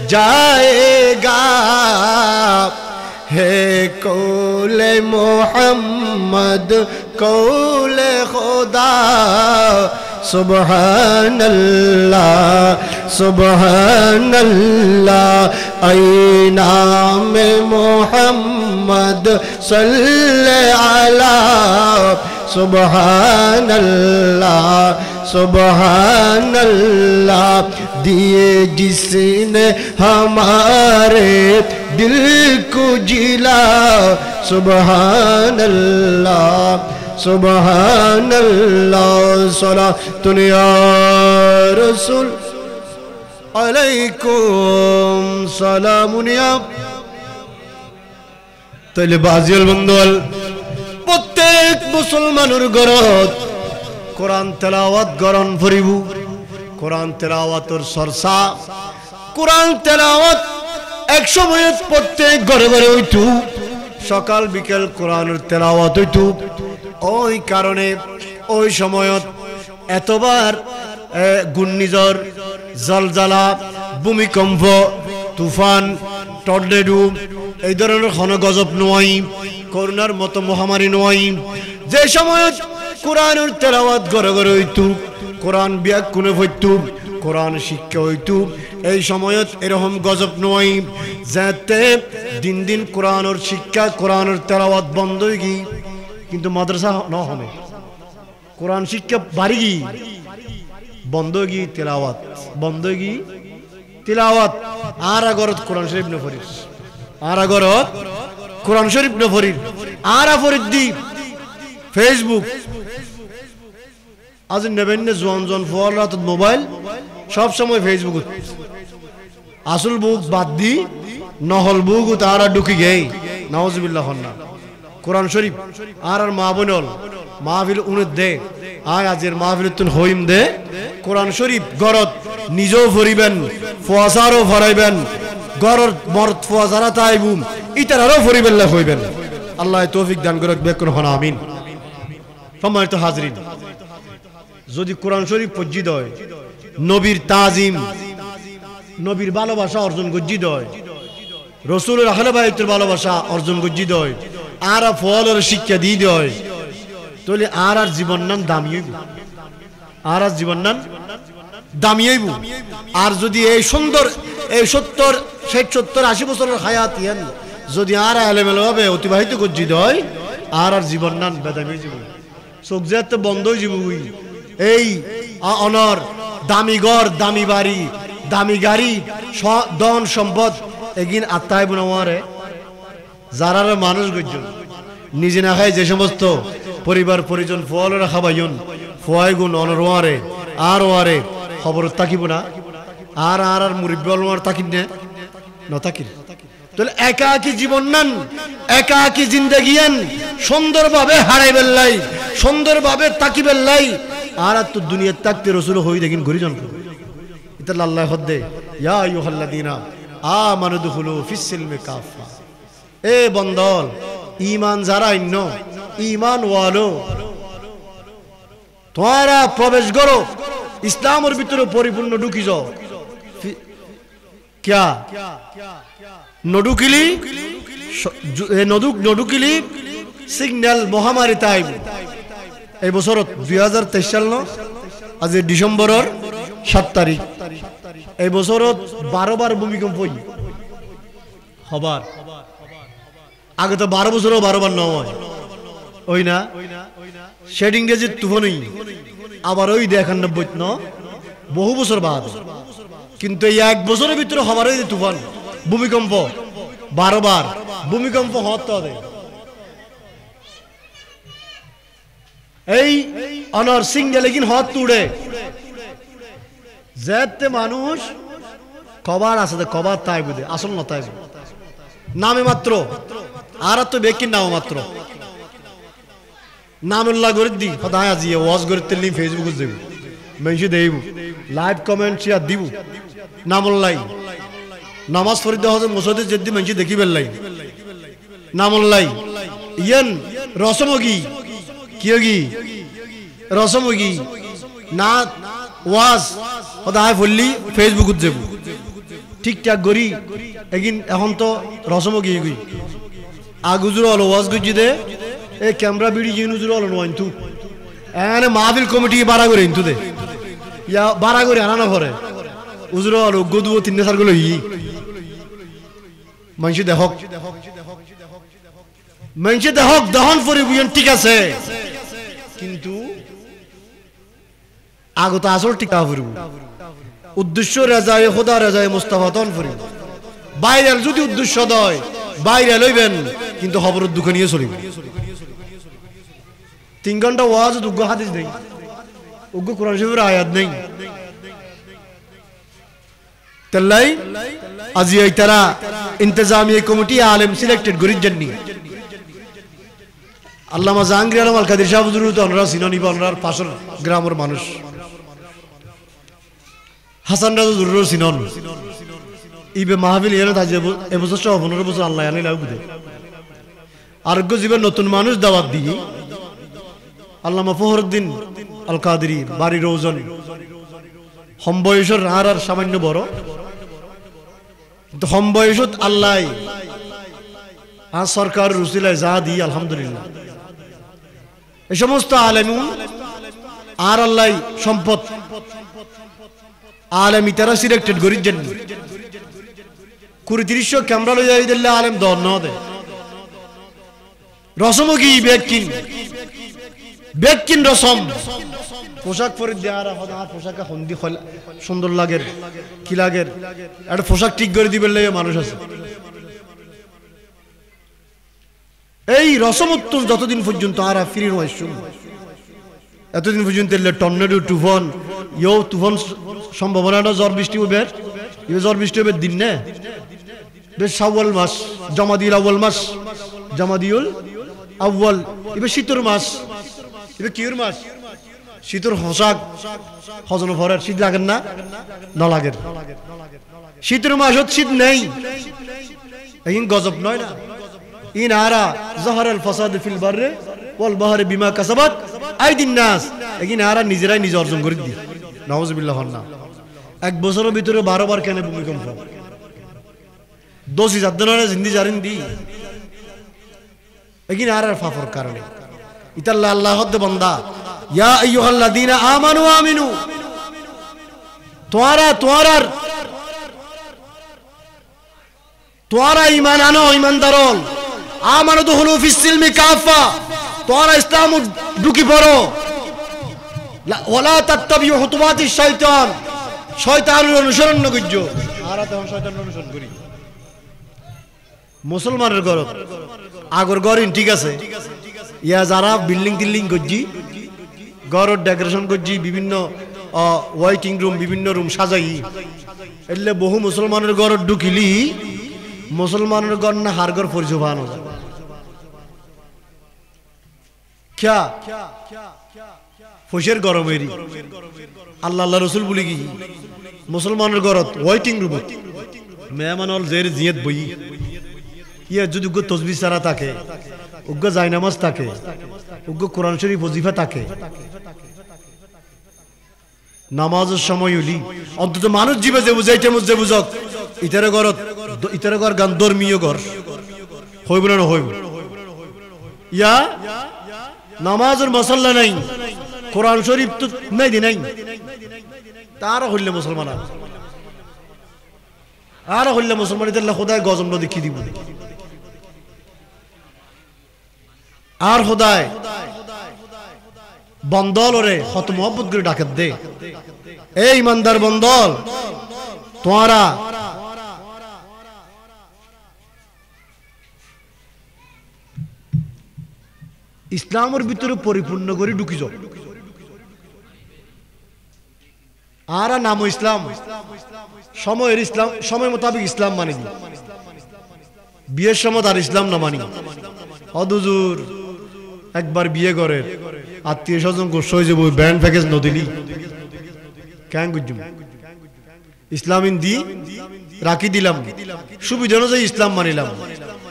जाएगा है कौल मोहम्मद कौले खुदा सुबहानल्लाह सुबहानल्लाह ऐ नाम मोहम्मद सल्ले अला सुबहानल्लाह सुबहानल्लाह दिए जिसने हमारे दिल को जिला सुबहानल्लाह सुबहानल्लाह सलातुन या रसूल अलैकुम सालामुन या তাইলে বাজিয়াল বন্ধুয়াল প্রত্যেক মুসলমানের ঘরত কোরআন তেলাওয়াত গরণ করিব কোরআন তেলাওয়াতের চর্চা কোরআন তেলাওয়াত এক সময় প্রত্যেক ঘরে ঘরে হইতো সকাল বিকেল কোরআনের তেলাওয়াত হইতো ওই কারণে ওই সময়ত এতবার ঘূর্ণিঝড় জলজালা ভূমিকম্প তুফান টর্নেডো এই ধরনের ঘন গজব নয় করোনার মতো মহামারী নয় যে সময় কোরআনের তেলাওয়াত ঘরে ঘরে হইতো কোরআন ব্যাকরণে হইতো কোরআন শিক্ষা হইতো এই সময়ত এরকম গজব নয় যাতে দিন দিন কোরআনের শিক্ষা কোরআনের তেলাওয়াত বন্ধ হয়ে গি কিন্তু মাদ্রাসা না হবে কোরআন শিক্ষা বাড়ি গি বন্ধ হয়ে গি তেলাওয়াত বন্ধ হয়ে গি তেলাওয়াত আর আগরত কোরআন শরীফ না পড়িস আর আগরত কোরআন শরীফ না পড়ি আর পড়ি দি ফেসবুক আজ নেবেন না জোয়ান জোয়ান ফোয়ারাত মোবাইল সব সময় ফেসবুক আসল বুক বাদ দি নহল বুক তারা ঢুকি গেই নাউজুবিল্লাহ হন্না কোরআন শরীফ আর মা বোনল মাহফিল উনুদ দে আয় আজের মাহফিল তুন হইম দে কোরআন শরীফ গরত নিজেও ফরিবেন ফোয়াসারও ফরাইবেন গরর মরত ফোয়াসারা তাইবুম ইতারারও ফরিবেল্লা হইবেন আল্লাহ তৌফিক দান করুক বেকুন হন আমিন সম্মানিত হাজরিন যদি কোরআন শরীফ পজ্জিদ হয় নবীর তাজিম নবীর ভালোবাসা অর্জন গজ্জিদ হয় রসুলের আহলে বাইতের ভালোবাসা অর্জন গজ্জিদ হয় আর ফলের শিক্ষা দিয়ে দেয় তাহলে আর জীবন নাম দামিয়েব আর জীবন নাম দামিয়েব আর যদি এই সুন্দর এই 70 60 80 বছরের হায়াত ইয়ান যদি আর এলেমেলে ভাবে অতিবাহিত গজ্জিদ হয় আর জীবন নাম বেদামি জীবন চোখ যেতে বন্ধ হয়ে যাব এই অনর দামি ঘর দামি বাড়ি দামি গাড়ি ধন সম্পদ এগিন আত্মায় বুনাওয়ারে যারা মানুষ গজ্জন নিজে না খায় যে সমস্ত পরিবার পরিজন ফলের খাবাইন ফয় গুণ অনরওয়ারে আর ওয়ারে খবর তাকিব না আর আর আর মুরিব্বি অলমার তাকিন না তাকিন তাহলে একাকী জীবন নান একাকী জিন্দেগিয়ান সুন্দরভাবে হারাইবেন লাই সুন্দরভাবে তাকিবেন লাই আর তো দুনিয়ার তাকতে রসুল হই দেখিন গরিজন এটা আল্লাহ হদ্দে ইয়া আইয়ুহাল্লাযীনা আমানু দুখুলু ফিস সিলমি কাফা এ বন্দল ঈমান যারা ইন্ন ঈমান ওয়ালো তোমরা প্রবেশ করো ইসলামের ভিতরে পরিপূর্ণ ঢুকি যাও क्या নডুকিলি নডুকিলি সিগন্যাল মহামারী তাই এই বছর 2023 সাল আজ ডিসেম্বরের 7 তারিখ এই বছর 12 বার ভূমিকম্প হবার আগে তো 12 বছরও 12 বার নয় ওই না শেডিং গেজে তুফানই আবার ওই 91 ন বহু বছর বাদ কিন্তু এই এক বছরের ভিতরে হবার ওই তুফান ভূমিকম্প 12 বার ভূমিকম্প হতে হবে এই অনর সিঙ্গেল লেকিন হত তুড়ে যেতে মানুষ কবার আছে কবার তাই বুঝে আসল না তাই নামে মাত্র আর তো বেকিন নাম মাত্র নামুল্লাহ করে দি সদায় আজি ওয়াজ করে তেলি ফেসবুকে দেব মেনশি দেব লাইভ কমেন্ট শেয়ার দিব নামুল্লাহ নামাজ পড়ি দেওয়া হচ্ছে মসজিদে যদি মেনশি দেখিবেন লাই নামুল্লাহ ইয়ান রসমগি কিয়গি রসমগি না ওয়াজ সদায় বললি ফেসবুকে দেব ঠিকঠাক করি এগিন এখন তো রসমগি গই আগুজুর হলো ওয়াজ গুজি দে এই ক্যামেরা বিড়ি ইউনুজুর হলো নয় তু এনে মাহফিল কমিটি বাড়া করে ইন্তু দে ইয়া বাড়া করে আনা না করে উজুর হলো গদুও তিন সার গুলো ই মানুষ দেখক দহন করে বুঝেন ঠিক আছে কিন্তু আগত আসল টিকা ফুরব উদ্দেশ্য রেজায় খোদা রেজায় মুস্তাফা তন ফুরব বাইরের যদি উদ্দেশ্য দয় বাইরে লইবেন কিন্তু খবরের দুঃখ নিয়ে চলিব 3 ঘন্টা ওয়াজ উগ্র হাদিস নেই উগ্র কোরআন শরীফের আয়াত নেই তাল্লাই আজি এই তারা ইন্তজামিয়া কমিটি আলেম সিলেক্টেড গরিব জান্নি আল্লামা জাহাঙ্গীর আলম আল কাদের সাহেব হুজুর তো আমরা সিনানি বা আমরা পাশের গ্রামের মানুষ হাসান রাজু হুজুর সিনন ইবে মাহফিল এর তাজে এবছর 15 বছর আল্লাহ জানে লাউ বুঝে আরোগ্য জীবন নতুন মানুষ দাওয়াত দিয়ে আল্লামা ফখরুদ্দিন আল কাদেরী বাড়ি রওজন হম বয়সের আর সামান্য বড় হম বয়সত আল্লাহ আর সরকার রুসিলায় যা দি আলহামদুলিল্লাহ এই সমস্ত আলেমুন আর আল্লাহ সম্পদ আলেম ইতারা সিলেক্টেড গরিব জন্য 20-30 ক্যামেরা লই যাই দিলে আলেম দর ন দে রসমকি বেকিন রসম পোশাক পরে দেয়ার হদার পোশাকে হন্দি সুন্দর লাগের কি লাগের একটা পোশাক ঠিক করে দিবেন লাগে মানুষ আছে এই রসমুত্তম যতদিন পর্যন্ত আর ফিরি নয় শুন এতদিন পর্যন্ত টর্নেডো তুফান তুফান সম্ভাবনাটা ঝড় বৃষ্টি হবে ঝড় বৃষ্টি হবে দিন না বেশ শাওয়াল মাস জামাদিউল আউয়াল মাস জামাদিউল আউয়াল এবার শীতের মাস এবার কির মাস শীতের পোশাক হজন ভরের শীত লাগেন না না লাগের শীতের মাসত শীত নেই এই গজব নয় না ইন আরা জহরাল ফাসাদ ফিল বাররে ওয়াল বাহরে বিমা কাসাবাত আইদিন নাস এগিন আরা নিজেরাই নিজে অর্জন করে দি নাউজুবিল্লাহ না এক বছরের ভিতরে 12 বার কেন ভূমিকম্প দোষী জাদনারে জিন্দি জারিন দি এগিন আরার ফাফর কারণে ইতাল্লাহ আল্লাহর বান্দা ইয়া আইয়ুহাল্লাযীনা আমানু আমিনু তোরা ঈমান আনো ঈমানদারল আমানু দুখুলু ফিস সিলমি কাফা তোরা ইসলাম ঢুকি পড়ো ওয়ালা তাত্তাবিউ খুতুওয়াতিশ শাইতান শয়তানের অনুসরণ নগজ্য আরা তখন শয়তানের অনুসরণ করি মুসলমানের ঘর আগর ঘরিন ঠিক আছে ইয়া যারা বিল্ডিং টিল্ডিং করছি ঘরের ডেকোরেশন করছি বিভিন্ন ওয়াইটিং রুম বিভিন্ন রুম সাজাই এলে বহু মুসলমানের ঘর ঢুকিলি মুসলমানের ঘর না হার ঘর পরিচয় ভালো ক্যা ফসের গরমেরই আল্লাহ আল্লাহ রসুল বলি কি মুসলমানের ঘরত ওয়াইটিং রুম মেহমান হল জের জিয়ত বই ইয়া যদি উগ্র তসবি সারা থাকে উগ্র জায়নামাজ থাকে উগ্র কোরআন শরীফ ওজিফা থাকে নামাজের সময় হলি অন্তত মানুষ জীবে যে বুঝাইতে মুঝে বুঝক ইতারে ঘর গান ধর্মীয় ঘর হইব না হইব ইয়া নামাজের মশাল্লা নাই কোরআন শরীফ তো নাই দি নাই তারা হইলে মুসলমান আর হইলে মুসলমান ইতাল্লাহ খোদায় গজম দেখি দিব আর খোদায় বন্দল ওরে হত মোহব্বত করে ডাকে দে এই ইমানদার বন্দল তোরা ইসলামের ভিতরে পরিপূর্ণ করে ঢুকি যাও আর নাম ইসলাম সময়ের ইসলাম সময় মোতাবেক ইসলাম মানি বিয়ের সময় আর ইসলাম না মানি হদুজুর একবার বিয়ে করে আত্মীয় স্বজন গোস হয়ে যাবো ব্যান্ড প্যাকেজ নদিলি কেন গুজুম ইসলামিন দি রাখি দিলাম সুবিধা অনুযায়ী ইসলাম মানিলাম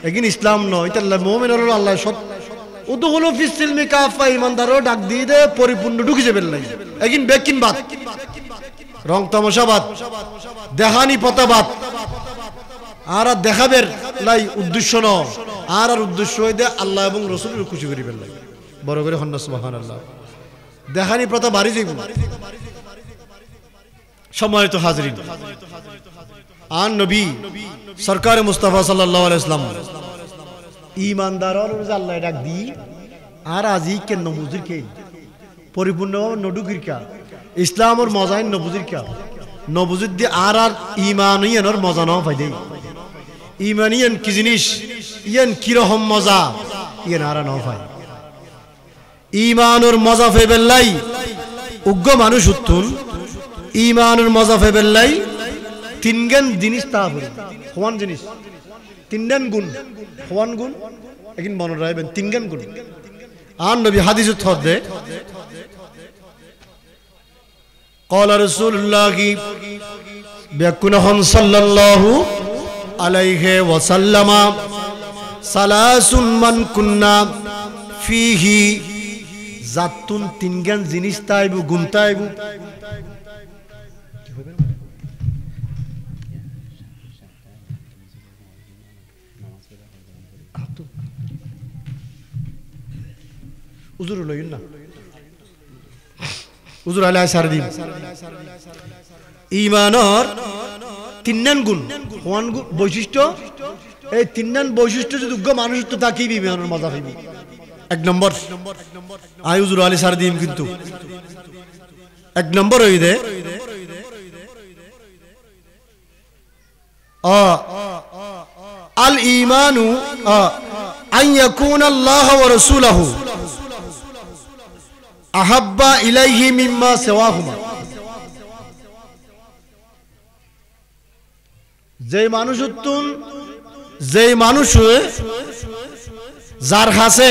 এগিন ইসলাম নয় তাহলে মোমেন আল্লাহ সব ও তো হলো ফিসিলমি কাফা ইমানদারও ডাক দিয়ে দে পরিপূর্ণ ঢুকে যাবেন নাই এগিন বেকিন বাত রং তামাশা বাত দেহানি পতা বাত আর দেখাবের লাই উদ্দেশ্য ন আর উদ্দেশ্য হইতে আল্লাহ এবং রসুলের খুশি করিবেন লাগে বড় করে হন্না সুবহানাল্লাহ দেখানি প্রথা বাড়ি যাইব সম্মানিত হাজরিন আর নবী সরকার মুস্তাফা সাল্লাল্লাহু আলাইহি ওয়াসাল্লাম ইমানদারর আল্লাহ ডাক দি আর আজি কেন নবুজির কে পরিপূর্ণভাবে নডুকির কা ইসলামর মজাই নবুজির কা নবুজির দি আর ইমানিয়ানর মজা নাও পাই দেই ইমানিয়ান কি জিনিস ইয়ান কি রকম মজা ইয়ান আর নাও পাই ইমানুর মজা ফেবেল্লাই উগ্র মানুষ উত্তুন ইমানুর মজা ফেবেল্লাই তিনগান জিনিস তা হল হওয়ান জিনিস তিনগান গুণ হওয়ান গুণ একদিন মনে রাখবেন তিনগান গুণ আর নবী হাদিস উত্তর قال رسول الله بيكونهم صلى الله عليه وسلم ثلاث من كنا فيه জাতুন তিনগান জিনিস তাইবু গুণ তাইবু উজুর লইন না উজুর আলাইহিস সালাম ঈমানর তিনগান গুণ হওয়ান গুণ বৈশিষ্ট্য এই তিনগান বৈশিষ্ট্য যদি উগ্র মানুষ তো তাকেই ঈমানের মজা পাইবি এক নম্বর আই হুজুর আলী সারদিম কিন্তু এক নম্বর হই দে আল ঈমানু আন ইয়াকুনা আল্লাহ ওয়া রাসূলুহু আহাব্বা ইলাইহি মিম্মা সিওয়াহুমা যে মানুষ যার কাছে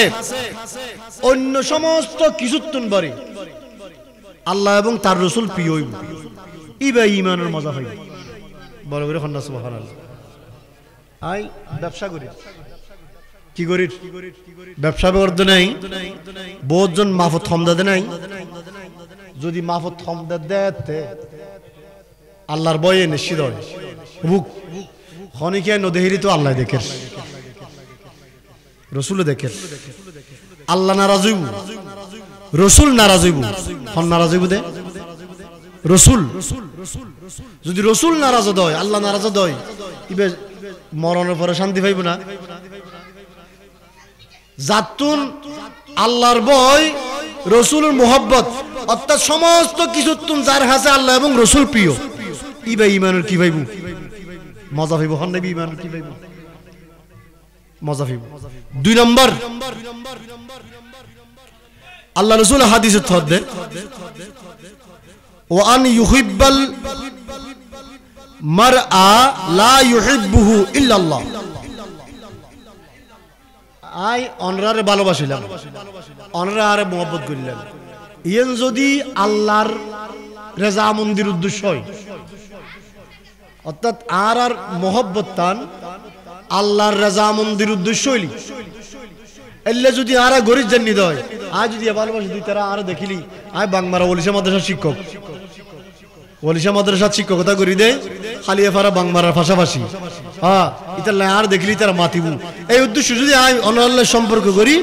অন্য সমস্ত কিছুত্তুন বরে আল্লাহ এবং তার রাসূল প্রিয় হইব ইবা ঈমানের মজা হইব বড় করে হন্না সুবহানাল্লাহ আই ব্যবসা করি কি করি ব্যবসা করতে নাই বহুতজন মাফত থমদা দে নাই যদি মাফত থমদা দেতে আল্লাহর বয়ে নিশ্চিত হয় বুক খনিকে নদেহিরি তো আল্লাহ দেখে রসুল দেখে আল্লাহ নারাজ হইব রসুল নারাজ হইব হন নারাজ হইব দে রসুল যদি রসুল নারাজ হয় আল্লাহ নারাজ হয় ইবে মরণের পরে শান্তি পাইব না জাতুন আল্লাহর ভয় রসুলের মোহব্বত অর্থাৎ সমস্ত কিছু তুম যার কাছে আল্লাহ এবং রসুল প্রিয় ইবা ঈমানের কি পাইব মজা পাইব হন নবী ঈমানের কি পাইব মজা পাইব দুই নম্বর আল্লাহ রসুল হাদিসে থদ্দে ও আন ইউহিব্বাল মারআ লা ইউহিব্বুহু ইল্লাল্লাহ আই অনরারে ভালোবাসিলাম অনরারে মোহব্বত করিলাম ইয়েন যদি আল্লাহর রেজা মন্দির উদ্দেশ্য হয় অর্থাৎ আর মোহব্বত তান আল্লাহর রেজা মন্দির উদ্দেশ্য হইলি এলে যদি আর গরিব জানি দয় আজ যদি ভালোবাসি দুই তারা আর দেখিলি আয় বাংমারা ওলিশা মাদ্রাসার শিক্ষক ওলিশা মাদ্রাসার শিক্ষকতা করি দে খালিয়া ফারা বাংমারার পাশাপাশি হ্যাঁ ইতার আর দেখলি তারা মাতিবু এই উদ্দেশ্য যদি আয় অনআল্লাহ সম্পর্ক করি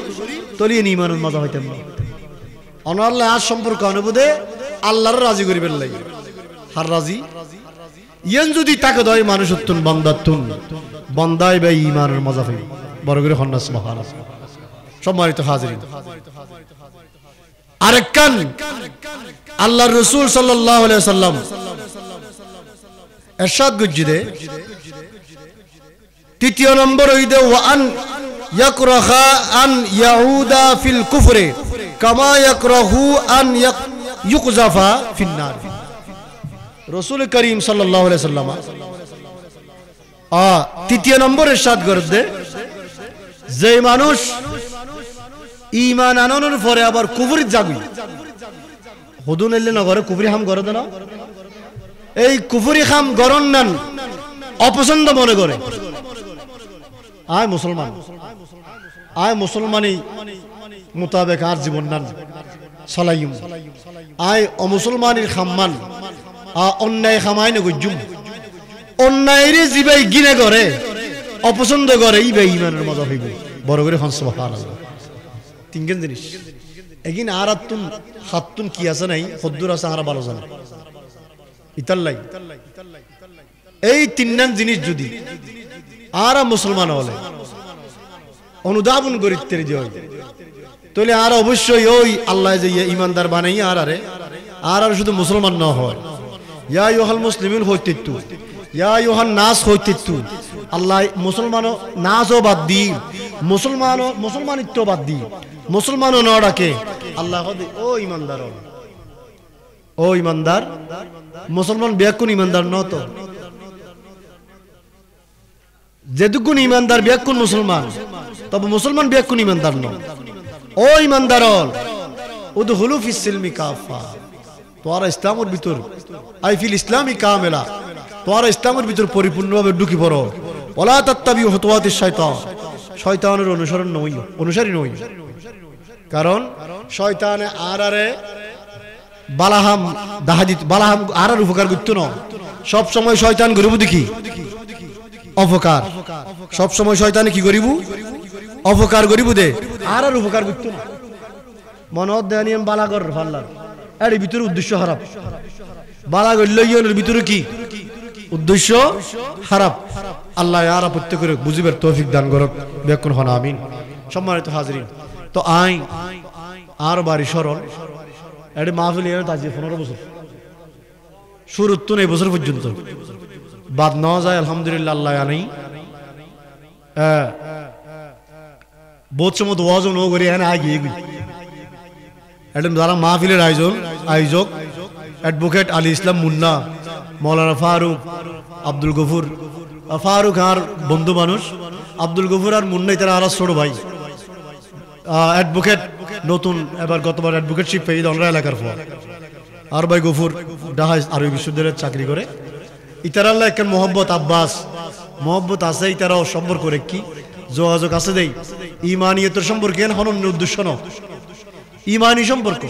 তলিয়ে ঈমানের মজা হইতাম না অনআল্লাহ আর সম্পর্ক অনুবদে আল্লাহর রাজি করিবেন লাগে হার রাজি ইয়ান যদি তাকে দয় মানুষত্বন বান্দাত্বন বান্দায় বা ঈমানের মজা পাই বড় করে হন্না সুবহানাল্লাহ সম্মানিত হাজিরিন আরেকখান আল্লাহর রাসূল সাল্লাল্লাহু আলাইহি ওয়াসাল্লাম ইরশাদ গুজিদে তৃতীয় নম্বর হইদে ওয়া আন ইয়াকরাহা আন ইয়াউদা ফিল কুফরি কামা ইয়াকরাহু আন ইউকযাফা ফিন নার রাসূল করিম সাল্লাল্লাহু আলাইহি ওয়াসাল্লাম তৃতীয় নম্বর ইরশাদ করদে যে মানুষ ঈমান আনানোর পরে আবার কুফরিত যাবি হুদুন এলে না ঘরে কুফরি হাম করে না এই কুফরি খাম গরন নান অপছন্দ মনে করে আয় মুসলমানই মোতাবেক আর জীবন নান সালাইম আয় অমুসলমানের খাম্মান অন্যায় খামাই নগুজুম অন্যায়ের জিবাই গিনে করে অপছন্দ করে এই বেঈমানের মজা হইব বড় করে হন সুবহানাল্লাহ তিনজন জিনিস এগিন আর আত্তুন হাত্তুন কি আছে নাই হদ্দুর আছে আর ভালো জানে ইতাল্লাই এই তিনজন জিনিস যদি আর মুসলমান হলে অনুধাবন করিতে হয় তাহলে আর অবশ্যই ওই আল্লাহ যে ইমানদার বানাই আর শুধু মুসলমান না হয় ইয়া আইয়ুহাল মুসলিমুন হইতেতু ইয়া আইয়ুহান নাস হইতেতু আল্লাহ মুসলমান নাসও বাদ দি মুসলমানিত্ব বাদ দি মুসলমানও না ডাকে আল্লাহ ও ইমানদার মুসলমান ব্যাকুন ইমানদার ন তো যেটুকুন ইমানদার ব্যাকুন মুসলমান তবে মুসলমান ব্যাকুন ইমানদার ন ও ইমানদার উদখুলু ফিস সিলমি কাফা তোরা ইসলামের ভিতর আই ফিল ইসলামি কামেলা তোরা ইসলামের ভিতর পরিপূর্ণভাবে ঢুকি পড়ো ওয়ালা তাত্তাবিউ খুতুওয়াতিশ শাইতান শয়তানের অনুসারী নই কারণ শয়তানে আরারে বালাহাম দাহাদিত বালাহাম আরার উপকার করতে না সব সময় শয়তান গরিব দেখি অপকার সব সময় শয়তানে কি গরিব অপকার গরিব দে আরার উপকার করতে না মনত দেনিয়ম বালাগর ফাল্লার এর ভিতরে উদ্দেশ্য খারাপ বালা গল্লইয়ের ভিতরে কি উদ্দেশ্য খারাপ আল্লাহ আর প্রত্যেকের বুঝিবার তৌফিক দান করুক বেকুন হন আমিন সম্মানিত হাজরিন তো আর বাড়ি সরল এটি মাহফিল এর তাজি 15 বছর শুরু তো এই বছর পর্যন্ত বাদ না যায় আলহামদুলিল্লাহ আল্লাহ আনি বহুত সময় ওয়াজ ন করি এনে আগিয়ে গই এটি যারা মাহফিলের আয়োজক অ্যাডভোকেট আলী ইসলাম মুন্না মৌলানা ফারুক আব্দুল গফুর ফারুক আর বন্ধু মানুষ আব্দুল গফুর আর মুন্না তারা আর ছোট ভাই অ্যাডভোকেট নতুন এবার গতবার অ্যাডভোকেটশিপ পেয়ে অনরা এলাকার ফল আর ভাই গফুর ঢাকা আরবি বিশ্ববিদ্যালয়ে চাকরি করে ইতার আল্লাহ একটা মোহাম্মত আব্বাস মোহাম্মত আছে ইতারাও সম্পর্ক করে কি যোগাযোগ আছে দেই ইমানিয়তের সম্পর্কে হনন্য উদ্দেশ্য ন ইমানি সম্পর্ক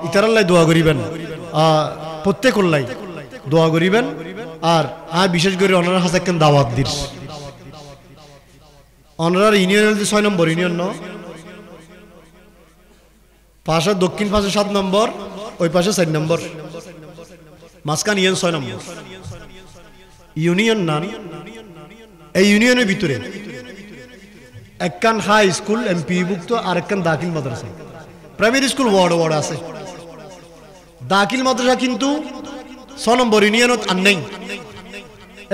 ইতার আল্লাহ দোয়া করিবেন প্রত্যেক আল্লাহ দোয়া করিবেন আর বিশেষ করে ওনারা হাতে একখান দাওয়াত this owner union 6 number union ন পাশে দক্ষিণ পাশে 7 নম্বর ওই পাশে 4 নম্বর মাঝখান ইউনিয়ন 6 নম্বর ইউনিয়ন না এই ইউনিয়নের ভিতরে একখান হাই স্কুল এমপি ভুক্ত আর একখান দাখিল মাদ্রাসা প্রাইমারি স্কুল ওয়ার্ড আছে দাখিল মাদ্রাসা কিন্তু 6 নম্বর ইউনিয়নত আর নেই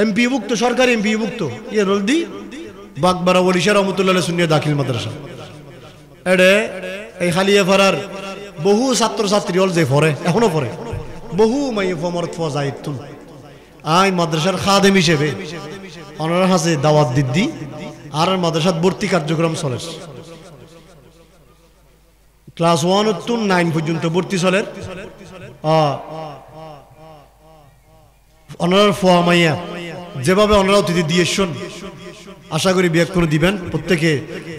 এমপি ভুক্ত সরকারি এমপি ভুক্ত ইয়ে রলদি বাগবারা ওলিশা রহমতুল্লাহ সুন্নিয়া দাখিল মাদ্রাসা এডে এই হালিয়া ফারার বহু ছাত্র ছাত্রী হল যে পড়ে এখনো পড়ে বহু মাইয়ে ফমরত ফজাইত তুন আই মাদ্রাসার খাদেম হিসেবে ওনার হাতে দাওয়াত দিদি আর মাদ্রাসাত ভর্তি কার্যক্রম চলে ক্লাস 1 টু 9 পর্যন্ত ভর্তি চলে ওনার ফোয়া মাইয়া যেভাবে ওনারা অতিথি দিয়ে শোন আশা করি বিয়ে করে দিবেন প্রত্যেকে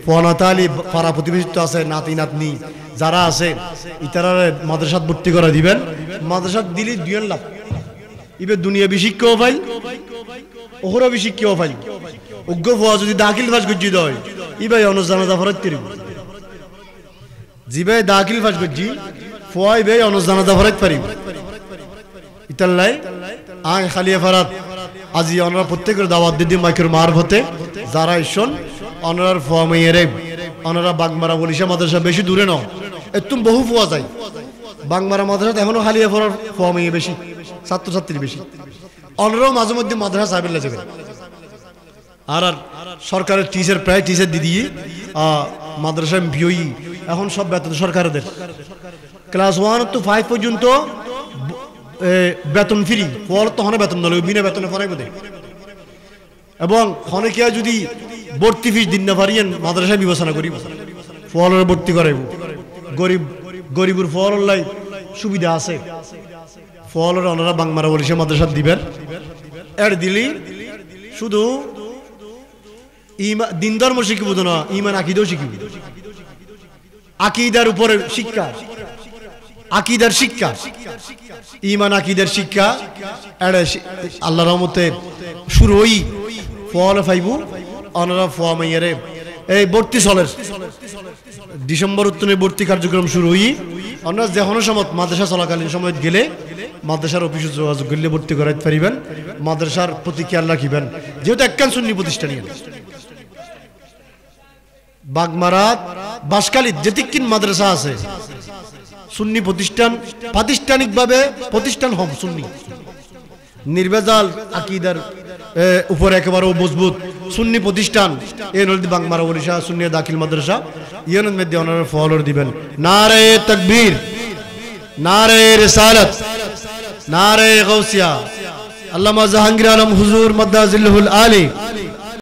ফোয়ানাতালি পাড়া প্রতিবেশিত আছে নাতি নাতনি যারা আছে ইতারা মাদ্রাসাত ভর্তি করে দিবেন মাদ্রাসাত দিলে 2 লাখ ইবে দুনিয়া বিশিক্ষাও পাইল ওহরা বিশিক্ষাও পাইল অজ্ঞ ফোয়া যদি দাখিল ফাঁস গজ্জি দেয় ইবাই অনুজানাজা ফরত করিব জিবাই দাখিল ফাঁস গজ্জি ফোয়া ইবাই অনুজানাজা ফরত পারিব ইতাল্লাই আয় খালিয়া ফারাত আজি ওনারা প্রত্যেকের দাওয়াত দিদি মাইকের মারফতে যারা ইসন ওনার ফোয়া মেয়েরে ওনারা বাগমারা বলিশা মাদ্রাসা বেশি দূরে ন একটু বহু ফোয়া যায় বাগমারা মাদ্রাসা এখনো খালিয়া ফারার ফোয়া মেয়ে বেশি ছাত্রছাত্রী বেশি ওনারাও মাঝে মধ্যে মাদ্রাসা সাহেবের যাবে আর সরকারের টিচার প্রায় টিচার দিদি মাদ্রাসা এমপিওই এখন সব বেতন সরকারদের ক্লাস 1 টু 5 পর্যন্ত বেতন ফ্রি ফল তখন বেতন দিল বিনা বেতনে ফরাইব দে এবং অনেকে যদি ভর্তি ফিস দিন না পারিয়েন মাদ্রাসায় বিবেচনা করিব ফলের ভর্তি করাইব গরিবুর ফল লাই সুবিধা আছে ফলের ওনারা বাংমারা বলিসে মাদ্রাসা দিবেন এর দিলি শুধু দিন ধর্ম শিখিব না ইমান আকিদাও শিখিব আকিদার উপরে শিক্ষা আকিদার শিক্ষা ইমান আকিদার শিক্ষা আল্লাহর রহমতে শুরু হই ফলে ফাইবু অনারা ফোয়া মাইয়ারে এই ভর্তি চলের ডিসেম্বর উত্তরে ভর্তি কার্যক্রম শুরু হই আমরা যখন সময় মাদ্রাসা চলাকালীন সময় গেলে মাদ্রাসার অফিসে যোগাযোগ করলে ভর্তি করাইতে পারিবেন মাদ্রাসার প্রতি খেয়াল রাখিবেন যেহেতু একখান সুন্নি প্রতিষ্ঠানী বাগমারাত বাসকালীত যেতিকিন মাদ্রাসা আছে সুন্নি প্রতিষ্ঠান প্রাতিষ্ঠানিকভাবে প্রতিষ্ঠান হম সুন্নি নির্ভেজাল আকীদার উপরে একেবারে মজবুত সুন্নি প্রতিষ্ঠান এই নদী বাগমারা ওড়িশা সুন্নি দাখিল মাদ্রাসা ইয়নের মধ্যে ওনারা ফলোর দিবেন নারে তাকবীর নারে রিসালাত নারে গাউসিয়া আল্লামা জাহাঙ্গীর আলম হুজুর মাদ্দাজিল্লাহুল আলী